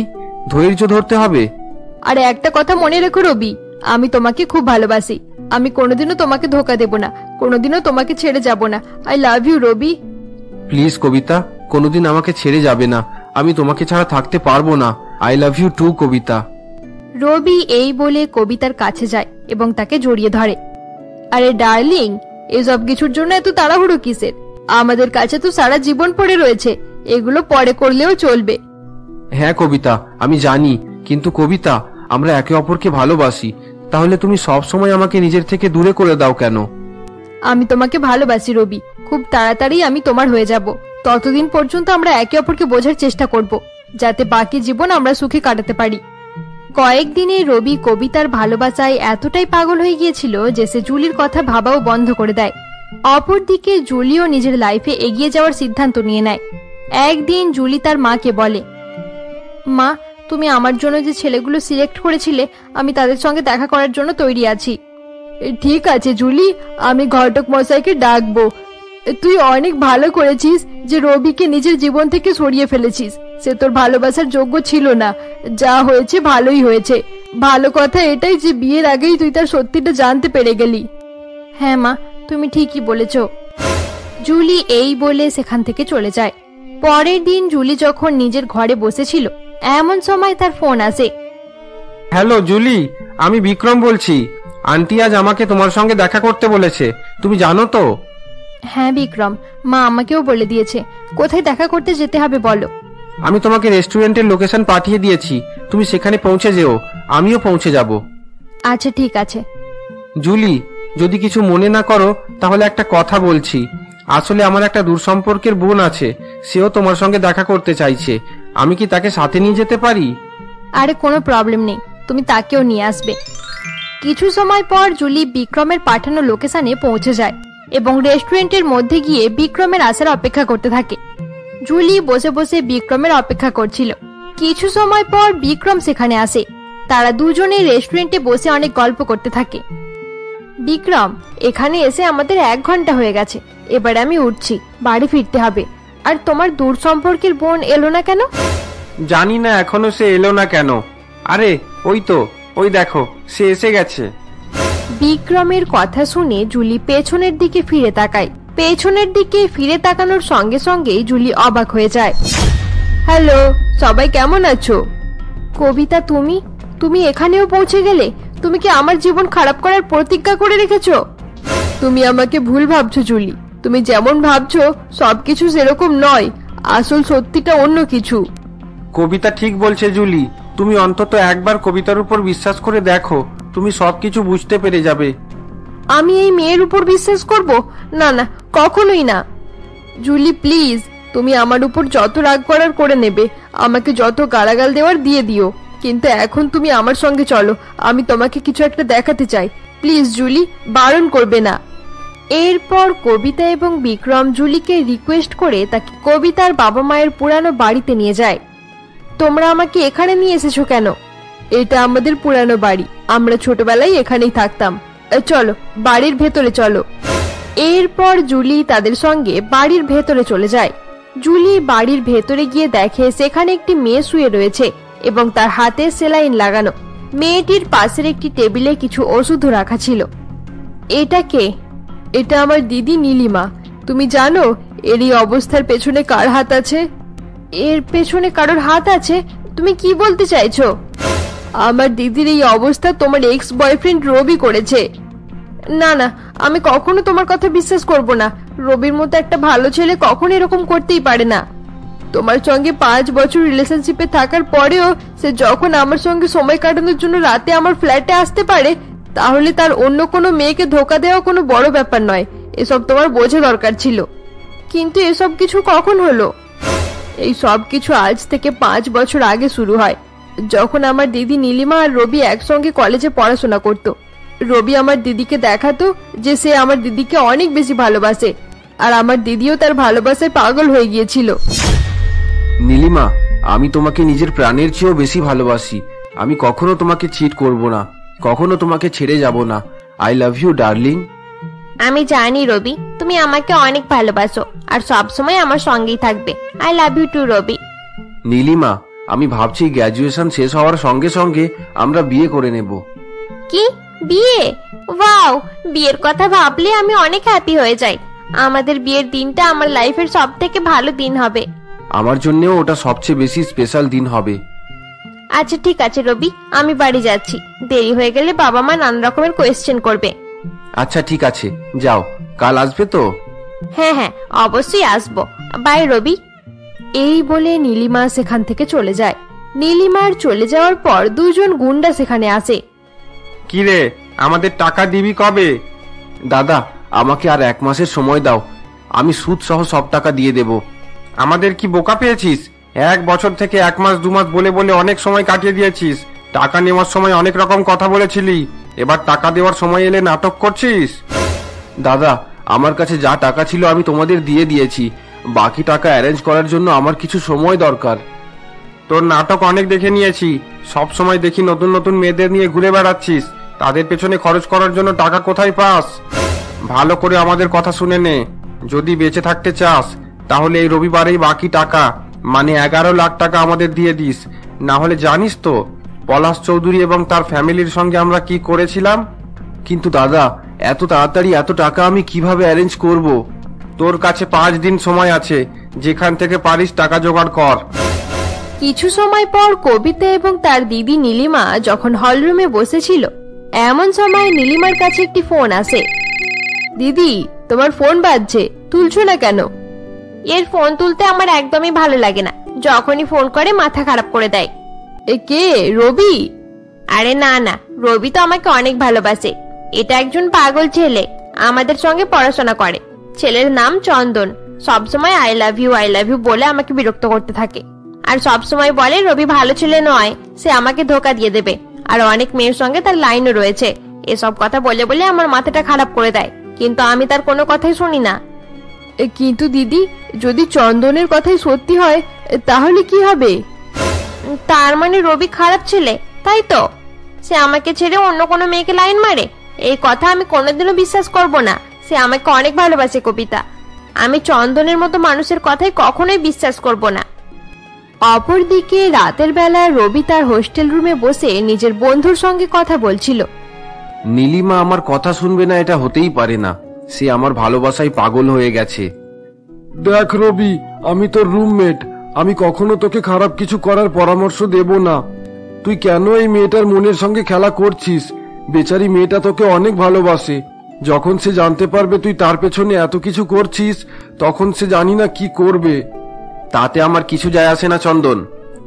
ধৈর্য ধরতে হবে? আর একটা কথা মনে রেখো রবি, আমি তোমাকে খুব ভালোবাসি। আমি কোনোদিনও তোমাকে ধোকা দেব না, কোনোদিনও তোমাকে ছেড়ে যাব না। I love you Rabi. Please Kabita, কোনোদিন আমাকে ছেড়ে যাবে না। আমি তোমাকে ছাড়া থাকতে পারবো না। আই লাভ ইউ টু কবিতা। রবি এই বলে কবিতার কাছে যায় এবং তাকে জড়িয়ে ধরে। আরে ডার্লিং, এসব কিছুর জন্য এত তাড়াহুড়ো কিসের? আমাদের কাছে তো সারা জীবন পড়ে রয়েছে, এগুলো পরে করলেও চলবে। হ্যাঁ কবিতা, আমি জানি, কিন্তু কবিতা, আমরা একে অপরকে ভালোবাসি। তাহলে তুমি সব সময় আমাকে নিজের থেকে দূরে করে দাও কেন? আমি তোমাকে ভালোবাসি রবি, খুব তাড়াতাড়ি আমি তোমার হয়ে যাব। ততদিন পর্যন্ত আমরা একে অপরকে বোঝার চেষ্টা করব, যাতে বাকি জীবন আমরা সুখে কাটাতে পারি। কয়েকদিনে রবি কবিতার ভালোবাসায় এতটাই পাগল হয়ে গিয়েছিল যে সে জুলির কথা ভাবাও বন্ধ করে দেয়। অপরদিকে জুলিও নিজের লাইফে এগিয়ে যাওয়ার সিদ্ধান্ত নিয়ে নেয়। একদিন জুলি তার মাকে বলে, মা, তুমি আমার জন্য যে ছেলেগুলো সিলেক্ট করেছিলে, আমি তাদের সঙ্গে দেখা করার জন্য তৈরি আছি। ঠিক আছে জুলি, আমি ঘটক মশাইকে ডাকবো। তুই অনেক ভালো করেছিস যে রবিকে নিজের জীবন থেকে সরিয়ে ফেলেছিস। সে তোর ভালোবাসার যোগ্য ছিল না। যা হয়েছে ভালোই হয়েছে। ভালো কথা এটাই যে বিয়ের আগেই তুই তার সত্যিটা জানতে পেরে গেলি। হ্যাঁ মা, তুমি ঠিকই বলেছ। জুলি এই বলে সেখান থেকে চলে যায়। পরের দিন জুলি যখন নিজের ঘরে বসেছিল, এমন সময় তার ফোন আসে। হ্যালো জুলি, আমি বিক্রম বলছি। আন্টি আজ আমাকে তোমার সঙ্গে দেখা করতে বলেছে, তুমি জানো তো? হ্যাঁ বিক্রম, মা আমাকেও বলে দিয়েছে। কোথায় দেখা করতে যেতে হবে বলো? আমি তোমাকে রেস্টুরেন্টের লোকেশন পাঠিয়ে দিয়েছি, তুমি সেখানে পৌঁছে যেও, আমিও পৌঁছে যাব। আচ্ছা ঠিক আছে। জুলি, যদি কিছু মনে না করো তাহলে একটা কথা বলছি। আসলে আমার একটা দূর সম্পর্কের বোন আছে, সেও তোমার সঙ্গে দেখা করতে চাইছে। আমি কি তাকে সাথে নিয়ে যেতে পারি? আরে কোনো প্রবলেম নেই, তুমি তাকেও নিয়ে আসবে। কিছু সময় পর জুলি বিক্রমের পাঠানো লোকেশনে পৌঁছে যায় এবং রেস্টুরেন্টের মধ্যে গিয়ে বিক্রমের আসার অপেক্ষা করতে থাকে। জুলি বসে বসে বিক্রমের অপেক্ষা করছিল। কিছু সময় পর বিক্রম সেখানে আসে। তারা দুজনে রেস্টুরেন্টে বসে অনেক গল্প করতে থাকে। বিক্রম, এখানে এসে আমাদের 1 ঘন্টা হয়ে গেছে। এবার আমি উঠছি, বাড়ি ফিরতে হবে। আর তোমার দূর সম্পর্কের বোন এলো না কেন? জানি না এখনো সে এলো না কেন। আরে ওই তো ওই দেখো সে এসে গেছে। বিক্রমের কথা শুনে জুলি পেছনের দিকে ফিরে তাকায়। পেছনের দিকে ফিরে তাকানোর সঙ্গে সঙ্গেই জুলি অবাক হয়ে যায়। হ্যালো, সবাই কেমন আছো? কবিতা, তুমি তুমি এখানেও পৌঁছে গেলে? তুমি কি আমার জীবন খারাপ করার প্রতিজ্ঞা করে রেখেছো? তুমি আমাকে ভুল ভাবছো জুলি। তুমি যেমন ভাবছো সবকিছু সেরকম নয়, আসল সত্যিটা অন্য কিছু। কবিতা ঠিক বলছে জুলি, তুমি অন্তত একবার কবিতার উপর বিশ্বাস করে দেখো, তুমি সবকিছু বুঝতে পেরে যাবে। আমি এই মেয়ের উপর বিশ্বাস করব? না না, কখনোই না। জুলি প্লিজ, তুমি আমার উপর যত রাগ করার করে নেবে, আমাকে যত গালাগাল দেওয়ার দিয়ে দিও, কিন্তু এখন তুমি আমার সঙ্গে চলো। আমি তোমাকে কিছু একটা দেখাতে চাই। প্লিজ জুলি, বারণ করবে না। এরপর কবিতা এবং বিক্রম জুলিকে রিকোয়েস্ট করে তাকে কবিতার বাবা মায়ের পুরানো বাড়িতে নিয়ে যায়। তোমরা আমাকে এখানে নিয়ে এসেছো কেন? এটা আমাদের পুরানো বাড়ি, আমরা ছোটবেলায় এখানেই থাকতাম। চলো বাড়ির ভেতরে চলো। এরপর জুলি তাদের সঙ্গে বাড়ির ভেতরে চলে যায়। জুলি বাড়ির ভেতরে গিয়ে দেখে সেখানে একটি মেয়ে শুয়ে রয়েছে এবং তার হাতে সেলাইন লাগানো। মেয়েটির পাশের একটি টেবিলে কিছু ওষুধ রাখা ছিল। এটা কে? এটা আমার দিদি নীলিমা। তুমি জানো এর এই অবস্থার পেছনে কার হাত আছে? এর পেছনে কারোর হাত আছে? তুমি কি বলতে চাইছো? আমার দিদির এই অবস্থা তোমার এক্স বয়ফ্রেন্ড রবি করেছে। না না, আমি কখনো তোমার কথা বিশ্বাস করব না। রবির মতো একটা ভালো ছেলে কখনো এরকম করতেই পারে না। তোমার সঙ্গে 5 বছর রিলেশনশিপে থাকার পরেও সে যখন আমার সঙ্গে সময় কাটানোর জন্য রাতে আমার ফ্ল্যাটে আসতে পারে, তাহলে তার অন্য কোনো মেয়েকে ধোকা দেওয়া কোনো বড় ব্যাপার নয়। এসব তোমার বোঝা দরকার ছিল। কিন্তু এসব কিছু কখন হলো? এই সব কিছু আজ থেকে 5 বছর আগে শুরু হয়, যখন আমার দিদি নীলিমা আর রবি একসঙ্গে কলেজে পড়াশোনা করত। রবি আমার দিদিকে দেখাতো যে সে আমার দিদিকে অনেক বেশি ভালোবাসে, আর আমার দিদিও তার ভালোবাসায় পাগল হয়ে গিয়েছিল। নীলিমা, আমি তোমাকে নিজের প্রাণের চেয়েও বেশি ভালোবাসি। আমি কখনো তোমাকে চিট করব না, কখনো তোমাকে ছেড়ে যাব না। I love you darling. আমি জানি রবি, তুমি আমাকে অনেক ভালোবাসো আর সব সময় আমার সঙ্গেই থাকবে। আই লাভ ইউ টু রবি। নীলিমা, আমি ভাবছি গ্র্যাজুয়েশন শেষ হওয়ার সঙ্গে সঙ্গে আমরা বিয়ে করে নেব। কি বিয়ে? ওয়াও, বিয়ের কথা ভাবলে আমি অনেক হ্যাপি হয়ে যাই। আমাদের বিয়ের দিনটা আমার লাইফের সবথেকে ভালো দিন হবে। আমার জন্যও ওটা সবচেয়ে বেশি স্পেশাল দিন হবে। আচ্ছা ঠিক আছে রবি, আমি বাড়ি যাচ্ছি। দেরি হয়ে গেলে বাবা মা নানা রকমের কোয়েশ্চেন করবে। আচ্ছা ঠিক আছে, যাও। কাল আসবে তো? হ্যাঁ হ্যাঁ, অবশ্যই আসবো। বাই রবি। এই বলে নীলিমা সেখান থেকে চলে যায়। নীলিমার চলে যাওয়ার পর দুজন গুন্ডা সেখানে আসে। কি রে, আমাদের টাকা দিবি কবে? দাদা, আমাকে আর 1 মাসের সময় দাও, আমি সুদ সহ সব টাকা দিয়ে দেব। আমাদের কি বোকা পেয়েছিস? 1 বছর থেকে 1 মাস 2 মাস বলে বলে অনেক সময় কাটিয়ে দিয়েছিস। টাকা নেওয়ার সময় অনেক রকম কথা বলেছিলি, এবার টাকা দেওয়ার সময় এলে নাটক করছিস। দাদা, আমার কাছে যা টাকা ছিল আমি তোমাদের দিয়ে দিয়েছি, বাকি টাকা অ্যারেঞ্জ করার জন্য আমার কিছু সময় দরকার। তোর নাটক অনেক দেখে নিয়েছি, সব সময় দেখি নতুন নতুন মেয়েদের নিয়ে ঘুরে বেড়াচ্ছিস। তাদের পেছনে খরচ করার জন্য টাকা কোথায় পাস? ভালো করে আমাদের কথা শুনে নে। যদি বেঁচে থাকতে চাস তাহলে এই রবিবারেই বাকি টাকা মানে 11 লাখ টাকা আমাদের দিয়ে দিস। না হলে জানিস তো পলাশ চৌধুরী এবং তার ফ্যামিলির সঙ্গে আমরা কি করেছিলাম। কিন্তু দাদা, এত তাড়াতাড়ি এত টাকা আমি কিভাবে অ্যারেঞ্জ করব? তোর কাছে 5 দিন সময় আছে, যেখান থেকে পারিস টাকা জোগাড় কর। কিছু সময় পর কবিতা এবং তার দিদি নীলিমা যখন হলরুমে বসেছিল, এমন সময় নীলিমার কাছে একটি ফোন আসে। দিদি, তোমার ফোন বাজছে, তুলছো না কেন? এর ফোন তুলতে আমার একদমই ভালো লাগে না, যখনই ফোন করে মাথা খারাপ করে দেয়। এ কে, রবি? আরে না না, রবি তো আমাকে অনেক ভালোবাসে। এটা একজন পাগল ছেলে, আমাদের সঙ্গে পড়াশোনা করে। ছেলের নাম চন্দন। সবসময় আই লাভ ইউ বলে আমাকে বিরক্ত করতে থাকে, আর সবসময় বলে রবি ভালো ছেলে নয়, সে আমাকে ধোকা দিয়ে দেবে, আর অনেক মেয়ের সঙ্গে তার লাইনও রয়েছে। এসব কথা বলে বলে আমার মাথাটা খারাপ করে দেয়, কিন্তু আমি তার কোনো কথাই শুনি না। কিন্তু দিদি, যদি চন্দনের কথাই সত্যি হয় তাহলে কি হবে? তার মানে রবি খারাপ ছেলে, তাই তো? সে আমাকে ছেড়ে অন্য কোনো মেয়েকে লাইন মারে? এই কথা আমি কোনোদিনও বিশ্বাস করব না। সে আমাকে অনেক ভালোবাসে কবিতা। আমি চন্দনের মতো মানুষের কথাই কখনোই বিশ্বাস করব না। অপরদিকে রাতের বেলা রবি তার হোস্টেল রুমে বসে নিজের বন্ধুর সঙ্গে কথা বলছিল। নীলিমা আমার কথা শুনবে না এটা হতেই পারে না। সে আমার ভালোবাসায় পাগল হয়ে গেছে। দেখ রবি, আমি তোর রুমমেট, আমি কখনো তোকে খারাপ কিছু করার পরামর্শ দেব না। তুই কেন এই মেয়েটার মনের সঙ্গে খেলা করছিস? বেচারি মেয়েটা তোকে অনেক ভালোবাসে। যখন সে জানতে পারবে তুই তার পেছনে এত কিছু করছিস, তখন সে জানি না কি করবে। তাতে আমার কিছু যায় আসে না চন্দন।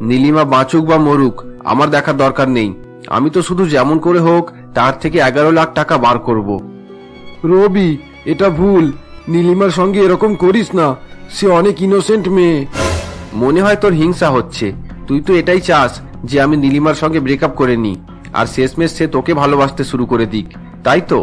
নীলিমা বাঁচুক বা মরুক আমার দেখার দরকার নেই। আমি তো শুধু যেমন করে হোক তার থেকে 11 লাখ টাকা বার করব। রবি, এটা ভুল। নীলিমার সঙ্গে এরকম করিস না, সে অনেক ইনোসেন্ট মেয়ে। মনে হয় তোর হিংসা হচ্ছে। তুই তো এটাই চাস যে আমি নীলিমার সঙ্গে ব্রেকআপ করে নিই, আর শেষমেশ সে তোকে ভালোবাসতে শুরু করে দিক, তাই তো?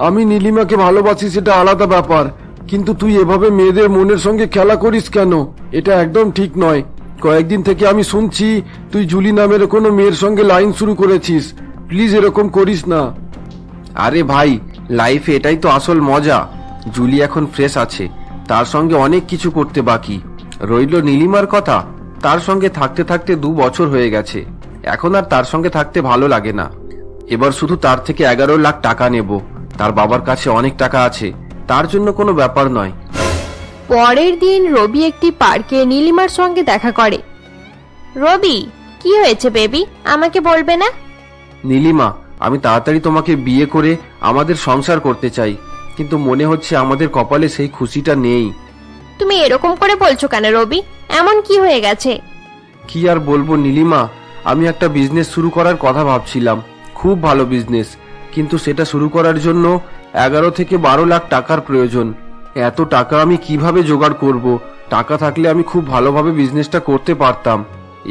আমি নীলিমাকে ভালোবাসি সেটা আলাদা ব্যাপার, কিন্তু তুই এভাবে মেয়েদের মনের সঙ্গে খেলা করিস কেন? এটা একদম ঠিক নয়। কয়েকদিন থেকে আমি শুনছি তুই জুলি নামের কোনো মেয়ের সঙ্গে লাইন শুরু করেছিস। প্লিজ এরকম করিস না। আরে ভাই, লাইফে এটাই তো আসল মজা। জুলি এখন ফ্রেশ আছে, তার সঙ্গে অনেক কিছু করতে বাকি রইল। নীলিমার কথা, তার সঙ্গে থাকতে থাকতে 2 বছর হয়ে গেছে। এখন আর তার সঙ্গে থাকতে ভালো লাগে না। এবার শুধু তার থেকে 11 লাখ টাকা নেব। তার বাবার কাছে অনেক টাকা আছে, তার জন্য কোনো ব্যাপার নয়। পরের দিন রবি একটি পার্কে নীলিমার সঙ্গে দেখা করে। রবি, কি হয়েছে বেবি, আমাকে বলবে না? নীলিমা, আমি তাড়াতাড়ি তোমাকে বিয়ে করে আমাদের সংসার করতে চাই, কিন্তু মনে হচ্ছে আমাদের কপালে সেই খুশিটা নেই। তুমি এরকম করে বলছো কেন রবি? এমন কি হয়ে গেছে? কি আর বলবো নীলিমা, আমি একটা বিজনেস শুরু করার কথা ভাবছিলাম, খুব ভালো বিজনেস, কিন্তু সেটা শুরু করার জন্য 11 থেকে 12 লাখ টাকার প্রয়োজন। এত টাকা আমি কিভাবে জোগাড় করব? টাকা থাকলে আমি খুব ভালোভাবে বিজনেসটা করতে পারতাম।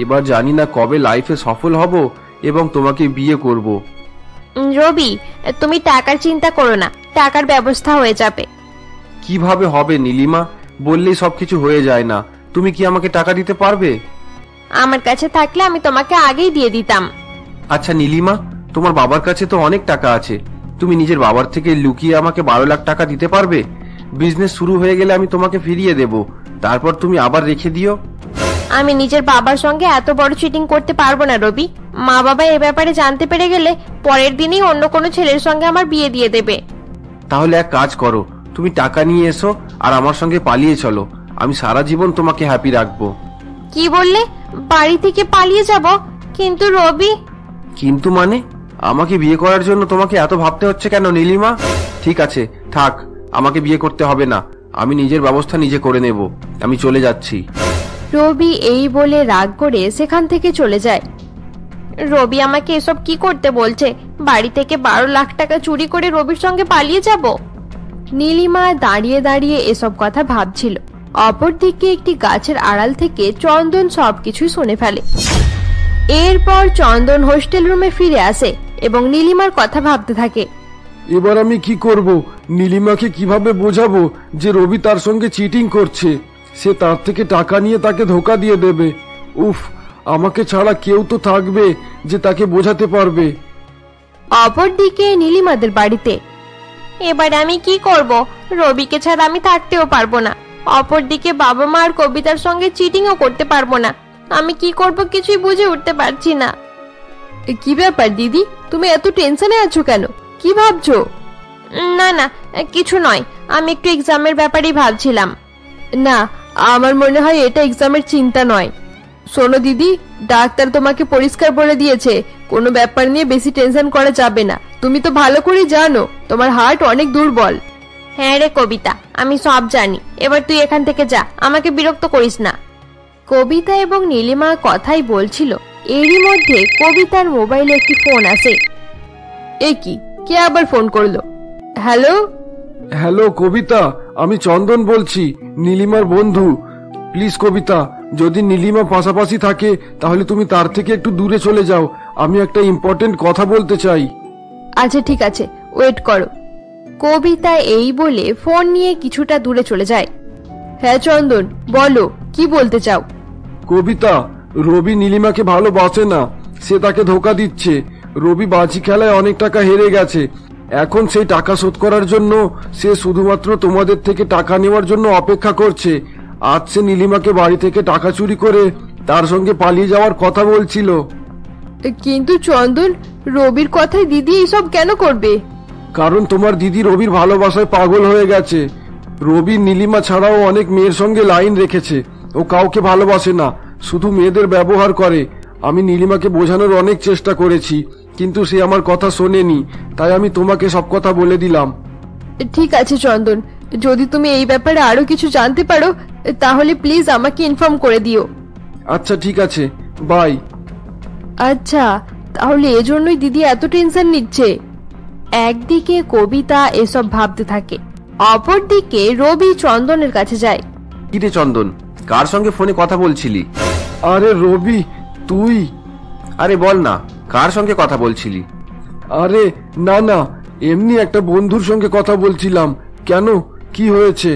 এবার জানি না কবে লাইফে সফল হব এবং তোমাকে বিয়ে করব। রবি, তুমি টাকার চিন্তা করো না, টাকার ব্যবস্থা হয়ে যাবে। কিভাবে হবে নীলিমা? বললেই সবকিছু হয়ে যায় না। তুমি কি আমাকে টাকা দিতে পারবে? আমার কাছে থাকলে আমি তোমাকে আগেই দিয়ে দিতাম। আচ্ছা নীলিমা, তোমার বাবার কাছে তো অনেক টাকা আছে, তুমি নিজের বাবার থেকে লুকিয়ে আমাকে 12 লাখ টাকা দিতে পারবে? বিজনেস শুরু হয়ে গেলে আমি তোমাকে ফিরিয়ে দেব, তারপর তুমি আবার রেখে দিও। আমি নিজের বাবার সঙ্গে এত বড় চিটিং করতে পারবো না রবি। মা বাবা এ ব্যাপারে জানতে পেরে গেলে পরের দিনই অন্য কোনো ছেলের সঙ্গে আমার বিয়ে দিয়ে দেবে। তাহলে এক কাজ করো, তুমি টাকা নিয়ে এসো আর আমার সঙ্গে পালিয়ে চলো। আমি সারা জীবন তোমাকে হ্যাপি রাখবো। কি বললে? বাড়ি থেকে পালিয়ে যাব? কিন্তু রবি। কিন্তু মানে? আমাকে বিয়ে করার জন্য তোমাকে এত ভাবতে হচ্ছে কেন নীলিমা? ঠিক আছে, থাক, আমাকে বিয়ে করতে হবে না, আমি নিজের ব্যবস্থা নিজে করে নেব। আমি চলে যাচ্ছি। রবি এই বলে রাগ করে সেখান থেকে চলে যায়। রবি আমাকে এসব কি করতে বলছে? বাড়ি থেকে 12 লাখ টাকা চুরি করে রবির সঙ্গে পালিয়ে যাব? নীলিমা দাঁড়িয়ে দাঁড়িয়ে এসব কথা ভাবছিল। অপরদিকে একটি গাছের আড়াল থেকে চন্দন সবকিছুই শুনে ফেলে। এরপর চন্দন হোস্টেল রুমে ফিরে আসে এবং নীলিমার কথা ভাবতে থাকে। এবার আমি কি করব? নীলিমাকে কিভাবে বোঝাবো যে রবি তার সঙ্গে চিটিং করছে? সে তার থেকে টাকা নিয়ে তাকে ধোকা দিয়ে দেবে। উফ, আমাকে ছাড়া কেউ তো থাকবে যে তাকে বোঝাতে পারবে। অপরদিকে নীলিমাদের বাড়িতে। এবার আমি কি করব? রবিকে ছাড়া আমি থাকতেও পারবো না। অপরদিকে বাবা মা আর কবিতার সঙ্গে চিটিংও করতে পারবো না। আমি কি করব কিছুই বুঝে উঠতে পারছি না। কি ব্যাপার দিদি, তুমি এত টেনশনে আছো কেন? কি ভাবছো? না না, কিছু নয়, আমি একটু এক্সামের ব্যাপারেই ভাবছিলাম। না, আমার মনে হয় এটা এক্সামের চিন্তা নয়। শোনো দিদি, ডাক্তার তোমাকে পরিষ্কার বলে দিয়েছে কোনো ব্যাপার নিয়ে বেশি টেনশন করা যাবে না। তুমি তো ভালো করেই জানো তোমার হার্ট অনেক দুর্বল। হ্যাঁ রে কবিতা, আমি সব জানি। এবার তুই এখান থেকে যা, আমাকে বিরক্ত করিস না। কবিতা এবং নীলিমা কথাই বলছিল, এরই মধ্যে কবিতার মোবাইলে একটি ফোন আসে। এ কি, কে আবার ফোন করলো? হ্যালো হ্যালো কবিতা, আমি চন্দন বলছি, নীলিমার বন্ধু। প্লিজ কবিতা, যদি নীলিমা পাশাপাশি থাকে তাহলে তুমি তার থেকে একটু দূরে চলে যাও। আমি একটা ইম্পর্টেন্ট কথা বলতে চাই। আচ্ছা ঠিক আছে, ওয়েট করো। কবিতা এই বলে ফোন নিয়ে কিছুটা দূরে চলে যায়। হ্যাঁ চন্দন, বলো, কি বলতে চাও? কবিতা, রবি নীলিমাকে ভালোবাসে না, সে তাকে ধোকা দিচ্ছে। রবি বাজি খেলায় অনেক টাকা হেরে গেছে। এখন সেই টাকা শোধ করার জন্য সে শুধুমাত্র তোমাদের থেকে টাকা নেওয়ার জন্য অপেক্ষা করছে। আজ সে নীলিমাকে বাড়ি থেকে টাকা চুরি করে তার সঙ্গে পালিয়ে যাওয়ার কথা বলছিল। কিন্তু চন্দন, রবির কথায় দিদি এইসব কেন করবে? কারণ তোমার দিদি রবির ভালোবাসায় পাগল হয়ে গেছে। রবি নীলিমা ছাড়াও অনেক মেয়ের সঙ্গে লাইন রেখেছে। ও কাউকে ভালোবাসে না, শুধু মেয়েদের ব্যবহার করে। আমি নীলিমাকে বোঝানোর অনেক চেষ্টা করেছি, কিন্তু সে আমার কথা শোনেনি। তাই আমি তোমাকে সব কথা বলে দিলাম। ঠিক আছে চন্দন, যদি তুমি এই ব্যাপারে আরো কিছু জানতে পারো তাহলে প্লিজ আমাকে ইনফর্ম করে দিও। আচ্ছা ঠিক আছে, বাই। আচ্ছা, তাহলে এজন্যই দিদি এত টেনশন নিচ্ছে। একদিকে কবিতা এসব ভাবতে থাকে, অপরদিকে রবি চন্দনের কাছে যায়। কিরে চন্দন, কার সঙ্গে ফোনে কথা বলছিলি? আরে রবি, তুই? আরে বল না, কার সঙ্গে কথা বলছিলি? আরে না না, এমনি একটা বন্ধুর সঙ্গে কথা বলছিলাম। কেন, কি হয়েছে?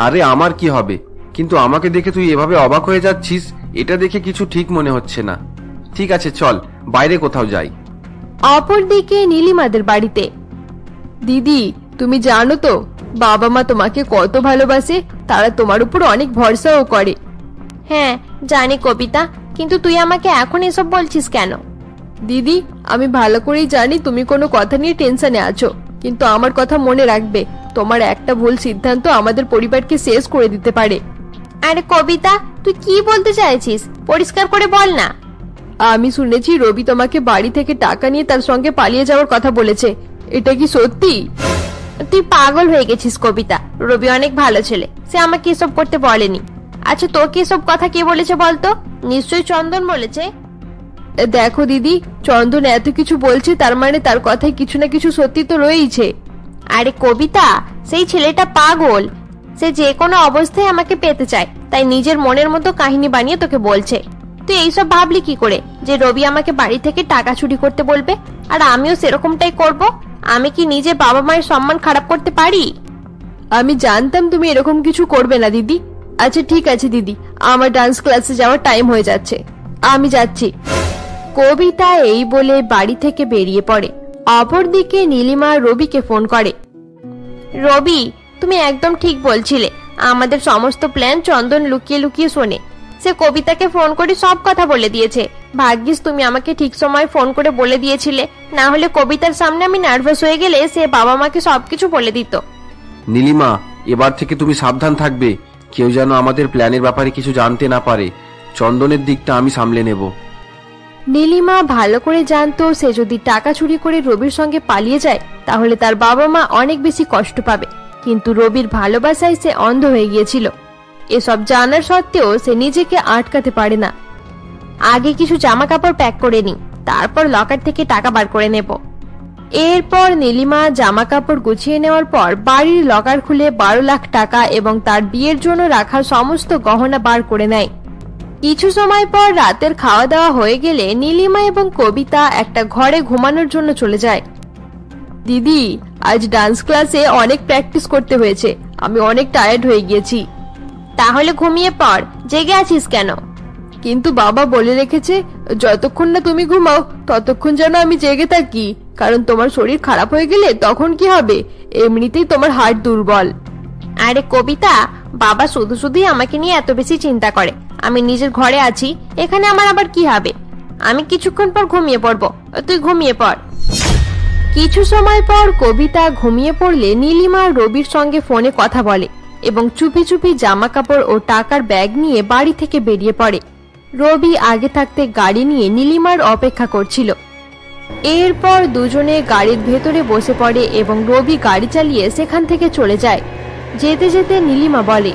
আরে আমার কি হবে, কিন্তু আমাকে দেখে তুই এভাবে অবাক হয়ে যাচ্ছিস, এটা দেখে কিছু ঠিক মনে হচ্ছে না। ঠিক আছে চল, বাইরে কোথাও যাই। অপরদিকে নীলিমাদের বাড়িতে। দিদি, তুমি জানো তো বাবা মা তোমাকে কত ভালোবাসে, তারা তোমার উপর অনেক ভরসাও করে। হ্যাঁ জানি কবিতা, কিন্তু তুই আমাকে এখন এসব বলছিস কেন? দিদি, আমি ভালো করেই জানি তুমি কোনো কথা নিয়ে টেনশনে আছো, কিন্তু আমার কথা মনে রাখবে, তোমার একটা ভুল সিদ্ধান্ত আমাদের পরিবারকে শেষ করে দিতে পারে। আরে কবিতা, তুই কি বলতে চাইছিস? পরিষ্কার করে বল না। আমি শুনেছি রবি তোমাকে বাড়ি থেকে টাকা নিয়ে তার সঙ্গে পালিয়ে যাওয়ার কথা বলেছে, এটা কি সত্যি? তুই পাগল হয়ে গেছিস কবিতা, রবি অনেক ভালো ছেলে, সে আমাকে এসব করতে বলেনি। আচ্ছা তোকে এসব কথা কে বলেছে বলতো? নিশ্চয়ই চন্দন বলেছে। দেখো দিদি, চন্দন এত কিছু বলছে, তার মানে তার কথায় কিছু না কিছু সত্যি তো রয়েছে। আরে কবিতা, সেই ছেলেটা পাগল, সে যে কোনো অবস্থায় আমাকে পেতে চায়, তাই নিজের মনের মতো কাহিনী বানিয়ে তোকে বলছে। তুই এইসব ভাবলি কি করে যে রবি আমাকে বাড়ি থেকে টাকা চুরি করতে বলবে, আর আমিও সেরকমটাই করব? আমি কি নিজে বাবা মায়ের সম্মান খারাপ করতে পারি? আমি জানতাম তুমি এরকম কিছু করবে না দিদি। আচ্ছা ঠিক আছে দিদি, আমার ডান্স ক্লাসে যাওয়ার টাইম হয়ে যাচ্ছে, আমি যাচ্ছি। কবিতা এই বলে বাড়ি থেকে বেরিয়ে পড়ে। অপরদিকে নীলিমা রবিকে ফোন করে। রবি, তুমি একদম ঠিক বলছিলে, আমাদের সমস্ত প্ল্যান চন্দন লুকিয়ে লুকিয়ে শোনে। সে কবিতাকে ফোন করে সব কথা বলে দিয়েছে। ভাগ্যিস তুমি আমাকে ঠিক সময় ফোন করে বলে দিয়েছিলে, না হলে কবিতার সামনে আমি নার্ভাস হয়ে গেলে সে বাবা মাকে সবকিছু বলে দিত। নীলিমা, এবার থেকে তুমি সাবধান থাকবে, কেউ যেন আমাদের প্ল্যানের ব্যাপারে কিছু জানতে না পারে। চন্দনের দিকটা আমি সামলে নেব। নীলিমা ভালো করে জানতো সে যদি টাকা চুরি করে রবির সঙ্গে পালিয়ে যায় তাহলে তার বাবা মা অনেক বেশি কষ্ট পাবে, কিন্তু রবির ভালোবাসায় সে অন্ধ হয়ে গিয়েছিল। এসব জানার সত্ত্বেও সে নিজেকে আটকাতে পারে না। আগে কিছু জামা কাপড় প্যাক করে নি, তারপর লকার থেকে টাকা বার করে নেব। এরপর নীলিমা জামা কাপড় গুছিয়ে নেওয়ার পর বাড়ির লকার খুলে 12 লাখ টাকা এবং তার বিয়ের জন্য রাখা সমস্ত গহনা বার করে নেয়। কিছু সময় পর রাতের খাওয়া দাওয়া হয়ে গেলে নীলিমা এবং কবিতা একটা ঘরে ঘুমানোর জন্য চলে যায়। দিদি, আজ ডান্স ক্লাসে অনেক প্র্যাকটিস করতে হয়েছে, আমি অনেক টায়ার্ড হয়ে গিয়েছি। তাহলে ঘুমিয়ে পড়, জেগে আছিস কেন? কিন্তু বাবা বলে রেখেছে যতক্ষণ না তুমি ঘুমাও ততক্ষণ যেন আমি জেগে থাকি, কারণ তোমার শরীর খারাপ হয়ে গেলে তখন কি হবে? এমনিতেই তোমার হার্ট দুর্বল। আরে কবিতা, বাবা শুধু শুধুই আমাকে নিয়ে এত বেশি চিন্তা করে। আমি নিজের ঘরে আছি, এখানে আমার আবার কি হবে? আমি কিছুক্ষণ পর ঘুমিয়ে পড়বো, তুই ঘুমিয়ে পড়। কিছু সময় পর কবিতা ঘুমিয়ে পড়লে নীলিমা রবির সঙ্গে ফোনে কথা বলে এবং চুপি চুপি জামা কাপড় ও টাকার ব্যাগ নিয়ে বাড়ি থেকে বেরিয়ে পড়ে। রবি আগে থাকতে গাড়ি নিয়ে নীলিমার অপেক্ষা করছিল। এরপর দুজনে গাড়ির ভেতরে বসে পড়ে এবং রবি গাড়ি চালিয়ে সেখান থেকে চলে যায়। যেতে যেতে নীলিমা বলে,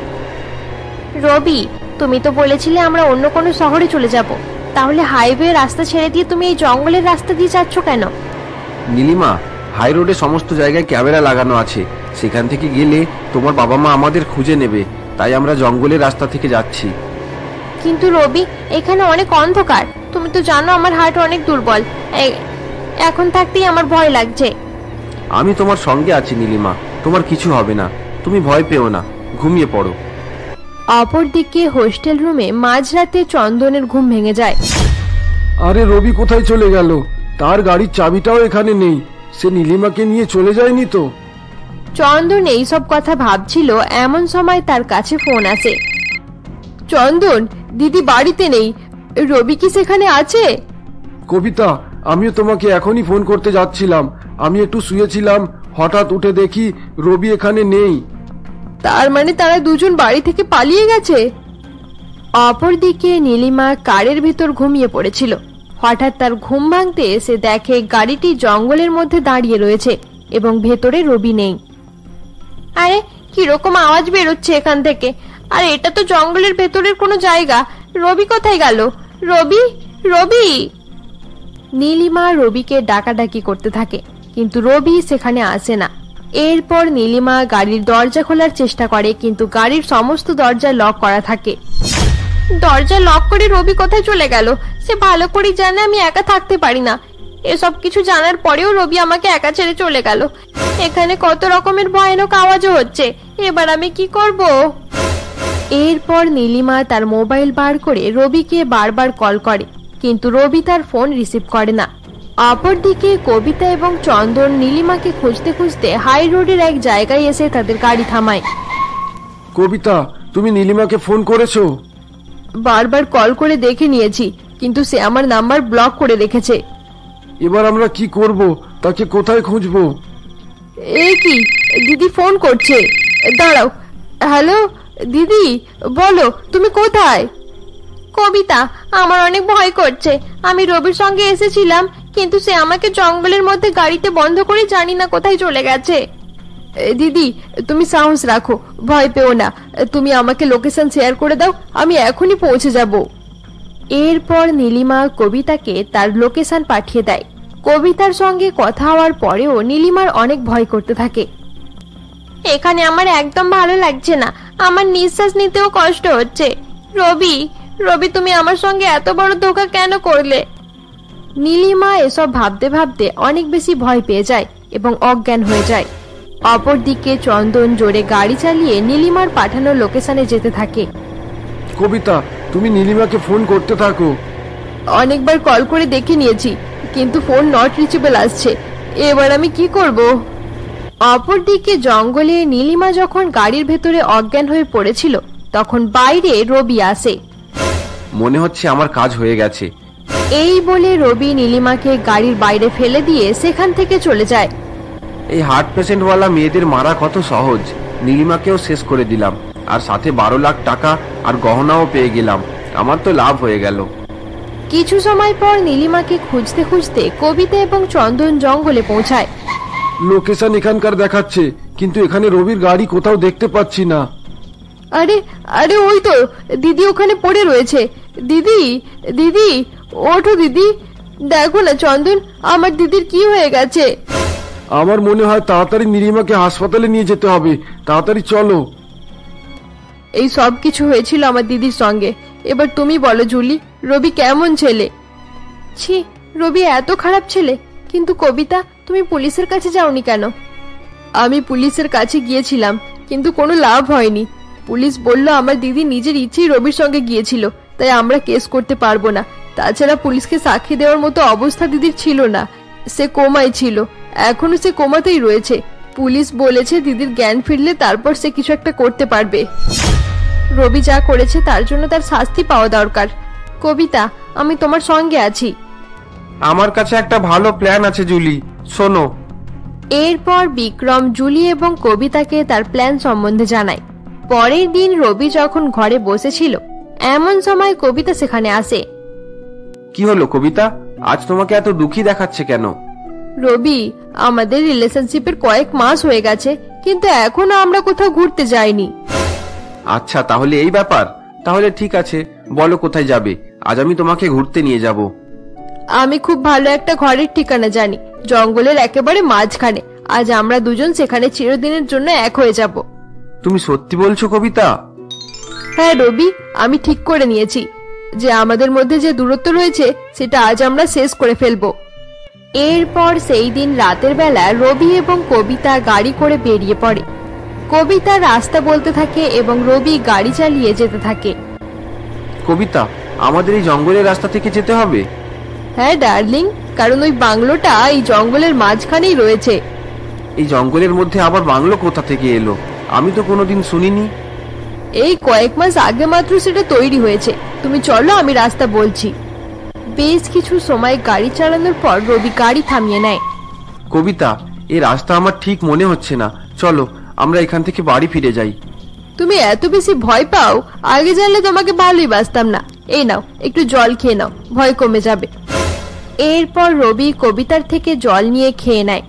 রবি, তুমি তো বলেছিলে আমরা অন্য কোনো শহরে চলে যাব, তাহলে হাইওয়ে রাস্তা ছেড়ে দিয়ে তুমি এই জঙ্গলের রাস্তা দিয়ে যাচ্ছ কেন? নীলিমা, হাই রোডে সমস্ত জায়গায় ক্যামেরা লাগানো আছে, সেখান থেকে গেলে তোমার বাবা মা আমাদের খুঁজে নেবে, তাই আমরা জঙ্গলের রাস্তা থেকে যাচ্ছি। কিন্তু রবি, এখানে অনেক অন্ধকার, তুমি তো জানো আমার হার্ট অনেক দুর্বল, এখন থাকতেই আমার ভয় লাগছে। আমি তোমার সঙ্গে আছি নীলিমা, তোমার কিছু হবে না, তুমি ভয় পেও না, ঘুমিয়ে পড়ো। অপরদিকে হোস্টেল রুমে মাঝরাতে চন্দনের ঘুম ভেঙে যায়। আরে রবি কোথায় চলে গেল? তার গাড়ির চাবিটাও এখানে নেই, সে নীলিমাকে নিয়ে চলে যায়নি তো? চন্দন এইসব কথা ভাবছিল, এমন সময় তার কাছে ফোন আসে। চন্দন, দিদি বাড়িতে নেই। রবি কি সেখানে আছে? কবিতা, আমিও তোমাকে এখনই ফোন করতে যাচ্ছিলাম। আমি একটু শুয়েছিলাম, হঠাৎ উঠে দেখি রবি এখানে নেই। তার মানে তারা দুজন বাড়ি থেকে পালিয়ে গেছে। অপরদিকে নীলিমা কারের ভিতর ঘুমিয়ে পড়েছিল। হঠাৎ তার ঘুম ভাঙতে সে দেখে গাড়িটি জঙ্গলের মধ্যে দাঁড়িয়ে রয়েছে এবং ভেতরে রবি নেই। আরে কিরকম আওয়াজ বেরোচ্ছে এখান থেকে, আর এটা তো জঙ্গলের ভেতরের কোনো জায়গা। রবি কোথায় গেল? রবি, রবি! নীলিমা রবিকে ডাকাডাকি করতে থাকে, কিন্তু রবি সেখানে আসে না। এরপর নীলিমা গাড়ির দরজা খোলার চেষ্টা করে, কিন্তু গাড়ির সমস্ত দরজা লক করা থাকে। দরজা লক করে রবি কোথায় চলে গেল? সে ভালো করে জানে আমি একা থাকতে পারি না। এসব কিছু জানার পরেও রবি আমাকে একা ছেড়ে চলে গেল। এখানে কত রকমের ভয়ানক আওয়াজও হচ্ছে। এবার আমি কি করব? এরপর নীলিমা তার মোবাইল বার করে রবিকে বারবার কল করে, কিন্তু রবি তার ফোন রিসিভ করে না। অপরদিকে কবিতা এবং চন্দন নীলিমাকে খুঁজতে খুঁজতে হাই রোডের এক জায়গায় এসে তাদের গাড়ি থামায়। কবিতা, তুমি নীলিমাকে ফোন করেছো? বারবার কল করে দেখে নিয়েছি, কিন্তু সে আমার নাম্বার ব্লক করে রেখেছে। এবার আমরা কি করব? তাকে কোথায় খুঁজবো? এ কি, দিদি ফোন করছে। দাঁড়াও। হ্যালো দিদি, বলো তুমি কোথায়? কবিতা, আমার অনেক ভয় করছে। আমি রবির সঙ্গে এসেছিলাম, কিন্তু সে আমাকে জঙ্গলের মধ্যে গাড়িতে বন্ধ করে জানি না কোথায় চলে গেছে। দিদি তুমি সাহস রাখো, ভয় পেও না। তুমি আমাকে লোকেশন শেয়ার করে দাও, আমি এখনই পৌঁছে যাব। এরপর নীলিমা কবিতাকে তার লোকেশন পাঠিয়ে দেয়। কবিতার সঙ্গে কথা হওয়ার পরেও নীলিমার অনেক ভয় করতে থাকে। এখানে আমার একদম ভালো লাগছে না, আমার নিঃশ্বাস নিতেও কষ্ট হচ্ছে। রবি, রবি তুমি আমার সঙ্গে এত বড় ধোঁকা কেন করলে? নীলিমা এসব ভাবতে ভাবতে অনেক বেশি ভয় পেয়ে যায় এবং অজ্ঞান হয়ে যায়। অপরদিকে চন্দন জোরে গাড়ি চালিয়ে নীলিমার পাঠানো লোকেশনে যেতে থাকে। কবিতা, তুমি নীলিমাকে ফোন করতে থাকো। অনেকবার কল করে দেখে নিয়েছি, কিন্তু ফোন নট রিচেবল আসছে। এবার আমি কি করব? অপরদিকে জঙ্গলে নীলিমা যখন গাড়ির ভেতরে অজ্ঞান হয়ে পড়েছিল, তখন বাইরে রবি আসে। মনে হচ্ছে আমার কাজ হয়ে গেছে। এই বলে রবি নীলিমাকে গাড়ির বাইরে ফেলে দিয়ে সেখান থেকে চলে যায়। এই হার্ট পেশেন্টওয়ালা মেয়েদের মারা কত সহজ। নীলিমাকেও শেষ করে দিলাম, আর সাথে 12 লাখ টাকা আর গহনাও পেয়ে গেলাম। আমার তো লাভ হয়ে গেল। কিছু সময় পর নীলিমাকে খুঁজতে খুঁজতে কবিতা এবং চন্দন জঙ্গলে পৌঁছায়। লোকেশন এখানকার দেখাচ্ছে, কিন্তু এখানে রবির গাড়ি কোথাও দেখতে পাচ্ছি না। আরে আরে ওই তো দিদি ওখানে পড়ে রয়েছে। দিদি, দিদি ওঠো দিদি। দেখো না চন্দন, আমার দিদির কি হয়ে গেছে। আমার মনে হয় তাড়াতাড়ি নীলিমাকে হাসপাতালে নিয়ে যেতে হবে। তাড়াতাড়ি চলো। এই সব কিছু হয়েছিল আমার দিদির সঙ্গে। এবার তুমি বলো জুলি, রবি কেমন ছেলে? ছি, রবি এত খারাপ ছেলে। কিন্তু কবিতা, তুমি পুলিশের কাছে যাওনি কেন? আমি পুলিশের কাছে গিয়েছিলাম, কিন্তু কোনো লাভ হয়নি। পুলিশ বলল আমার দিদি নিজের ইচ্ছেই রবির সঙ্গে গিয়েছিল, তাই আমরা কেস করতে পারবো না। তাছাড়া পুলিশকে সাক্ষী দেওয়ার মতো অবস্থা দিদির ছিল না। সে কোমায় ছিল, এখনো সে কোমাতেই রয়েছে। পুলিশ বলেছে দিদির জ্ঞান ফিরলে তারপর সে কিছু একটা করতে পারবে। রবি যা করেছে তার জন্য তার শাস্তি পাওয়া দরকার। কবিতা, আমি তোমার সঙ্গে আছি। আমার কাছে একটা ভালো প্ল্যান আছে জুলি, শোনো। এরপর বিক্রম জুলি এবং কবিতাকে তার প্ল্যান সম্বন্ধে জানায়। পরের দিন রবি যখন ঘরে বসেছিল, এমন সময় কবিতা সেখানে আসে। কি হলো কবিতা, আজ তোমাকে এত দুঃখী দেখাচ্ছে কেন? রবি, আমাদের রিলেশনশিপের কয়েক মাস হয়ে গেছে, কিন্তু এখনো আমরা কোথাও ঘুরতে যাইনি। আচ্ছা, তাহলে এই ব্যাপার। তাহলে ঠিক আছে, বলো কোথায় যাবে। আজ আমি তোমাকে ঘুরতে নিয়ে যাব। আমি খুব ভালো একটা ঘরের ঠিকানা জানি, জঙ্গলের একেবারে মাঝখানে। আজ আমরা দুজন সেখানে চিরদিনের জন্য এক হয়ে যাব। তুমি সত্যি বলছো কবিতা? হ্যাঁ রবি, আমি ঠিক করে নিয়েছি যে আমাদের মধ্যে যে দূরত্ব রয়েছে সেটা আজ আমরা শেষ করে ফেলবো। এরপর সেই দিন রাতের বেলা রবি এবং কবিতা গাড়ি করে বেরিয়ে পড়ে। কবিতা রাস্তা বলতে থাকে এবং রবি গাড়ি চালিয়ে যেতে থাকে। কবিতা, আমাদের এই জঙ্গলের রাস্তা থেকে যেতে হবে? হ্যাঁ ডার্লিং, কারণ ওই বাংলোটা এই জঙ্গলের মাঝখানেই রয়েছে। এই জঙ্গলের মধ্যে আবার বাংলো কোথা থেকে এলো? আমি তো কোনোদিন শুনিনি। এই কয়েক মাস আগে মাত্র সেটা তৈরি হয়েছে। তুমি চলো, আমি রাস্তা বলছি। বেশ কিছু সময় গাড়ি চালানোর পর রবি গাড়ি থামিয়ে নেয়। কবিতা, এই রাস্তা আমার ঠিক মনে হচ্ছে না, চলো আমরা এখান থেকে বাড়ি ফিরে যাই। তুমি এত বেশি ভয় পাও, আগে জানলে তোমাকে ভালোই বাসতাম না। এই নাও, একটু জল খেয়ে নাও, ভয় কমে যাবে। এরপর রবি কবিতার থেকে জল নিয়ে খেয়ে নেয়।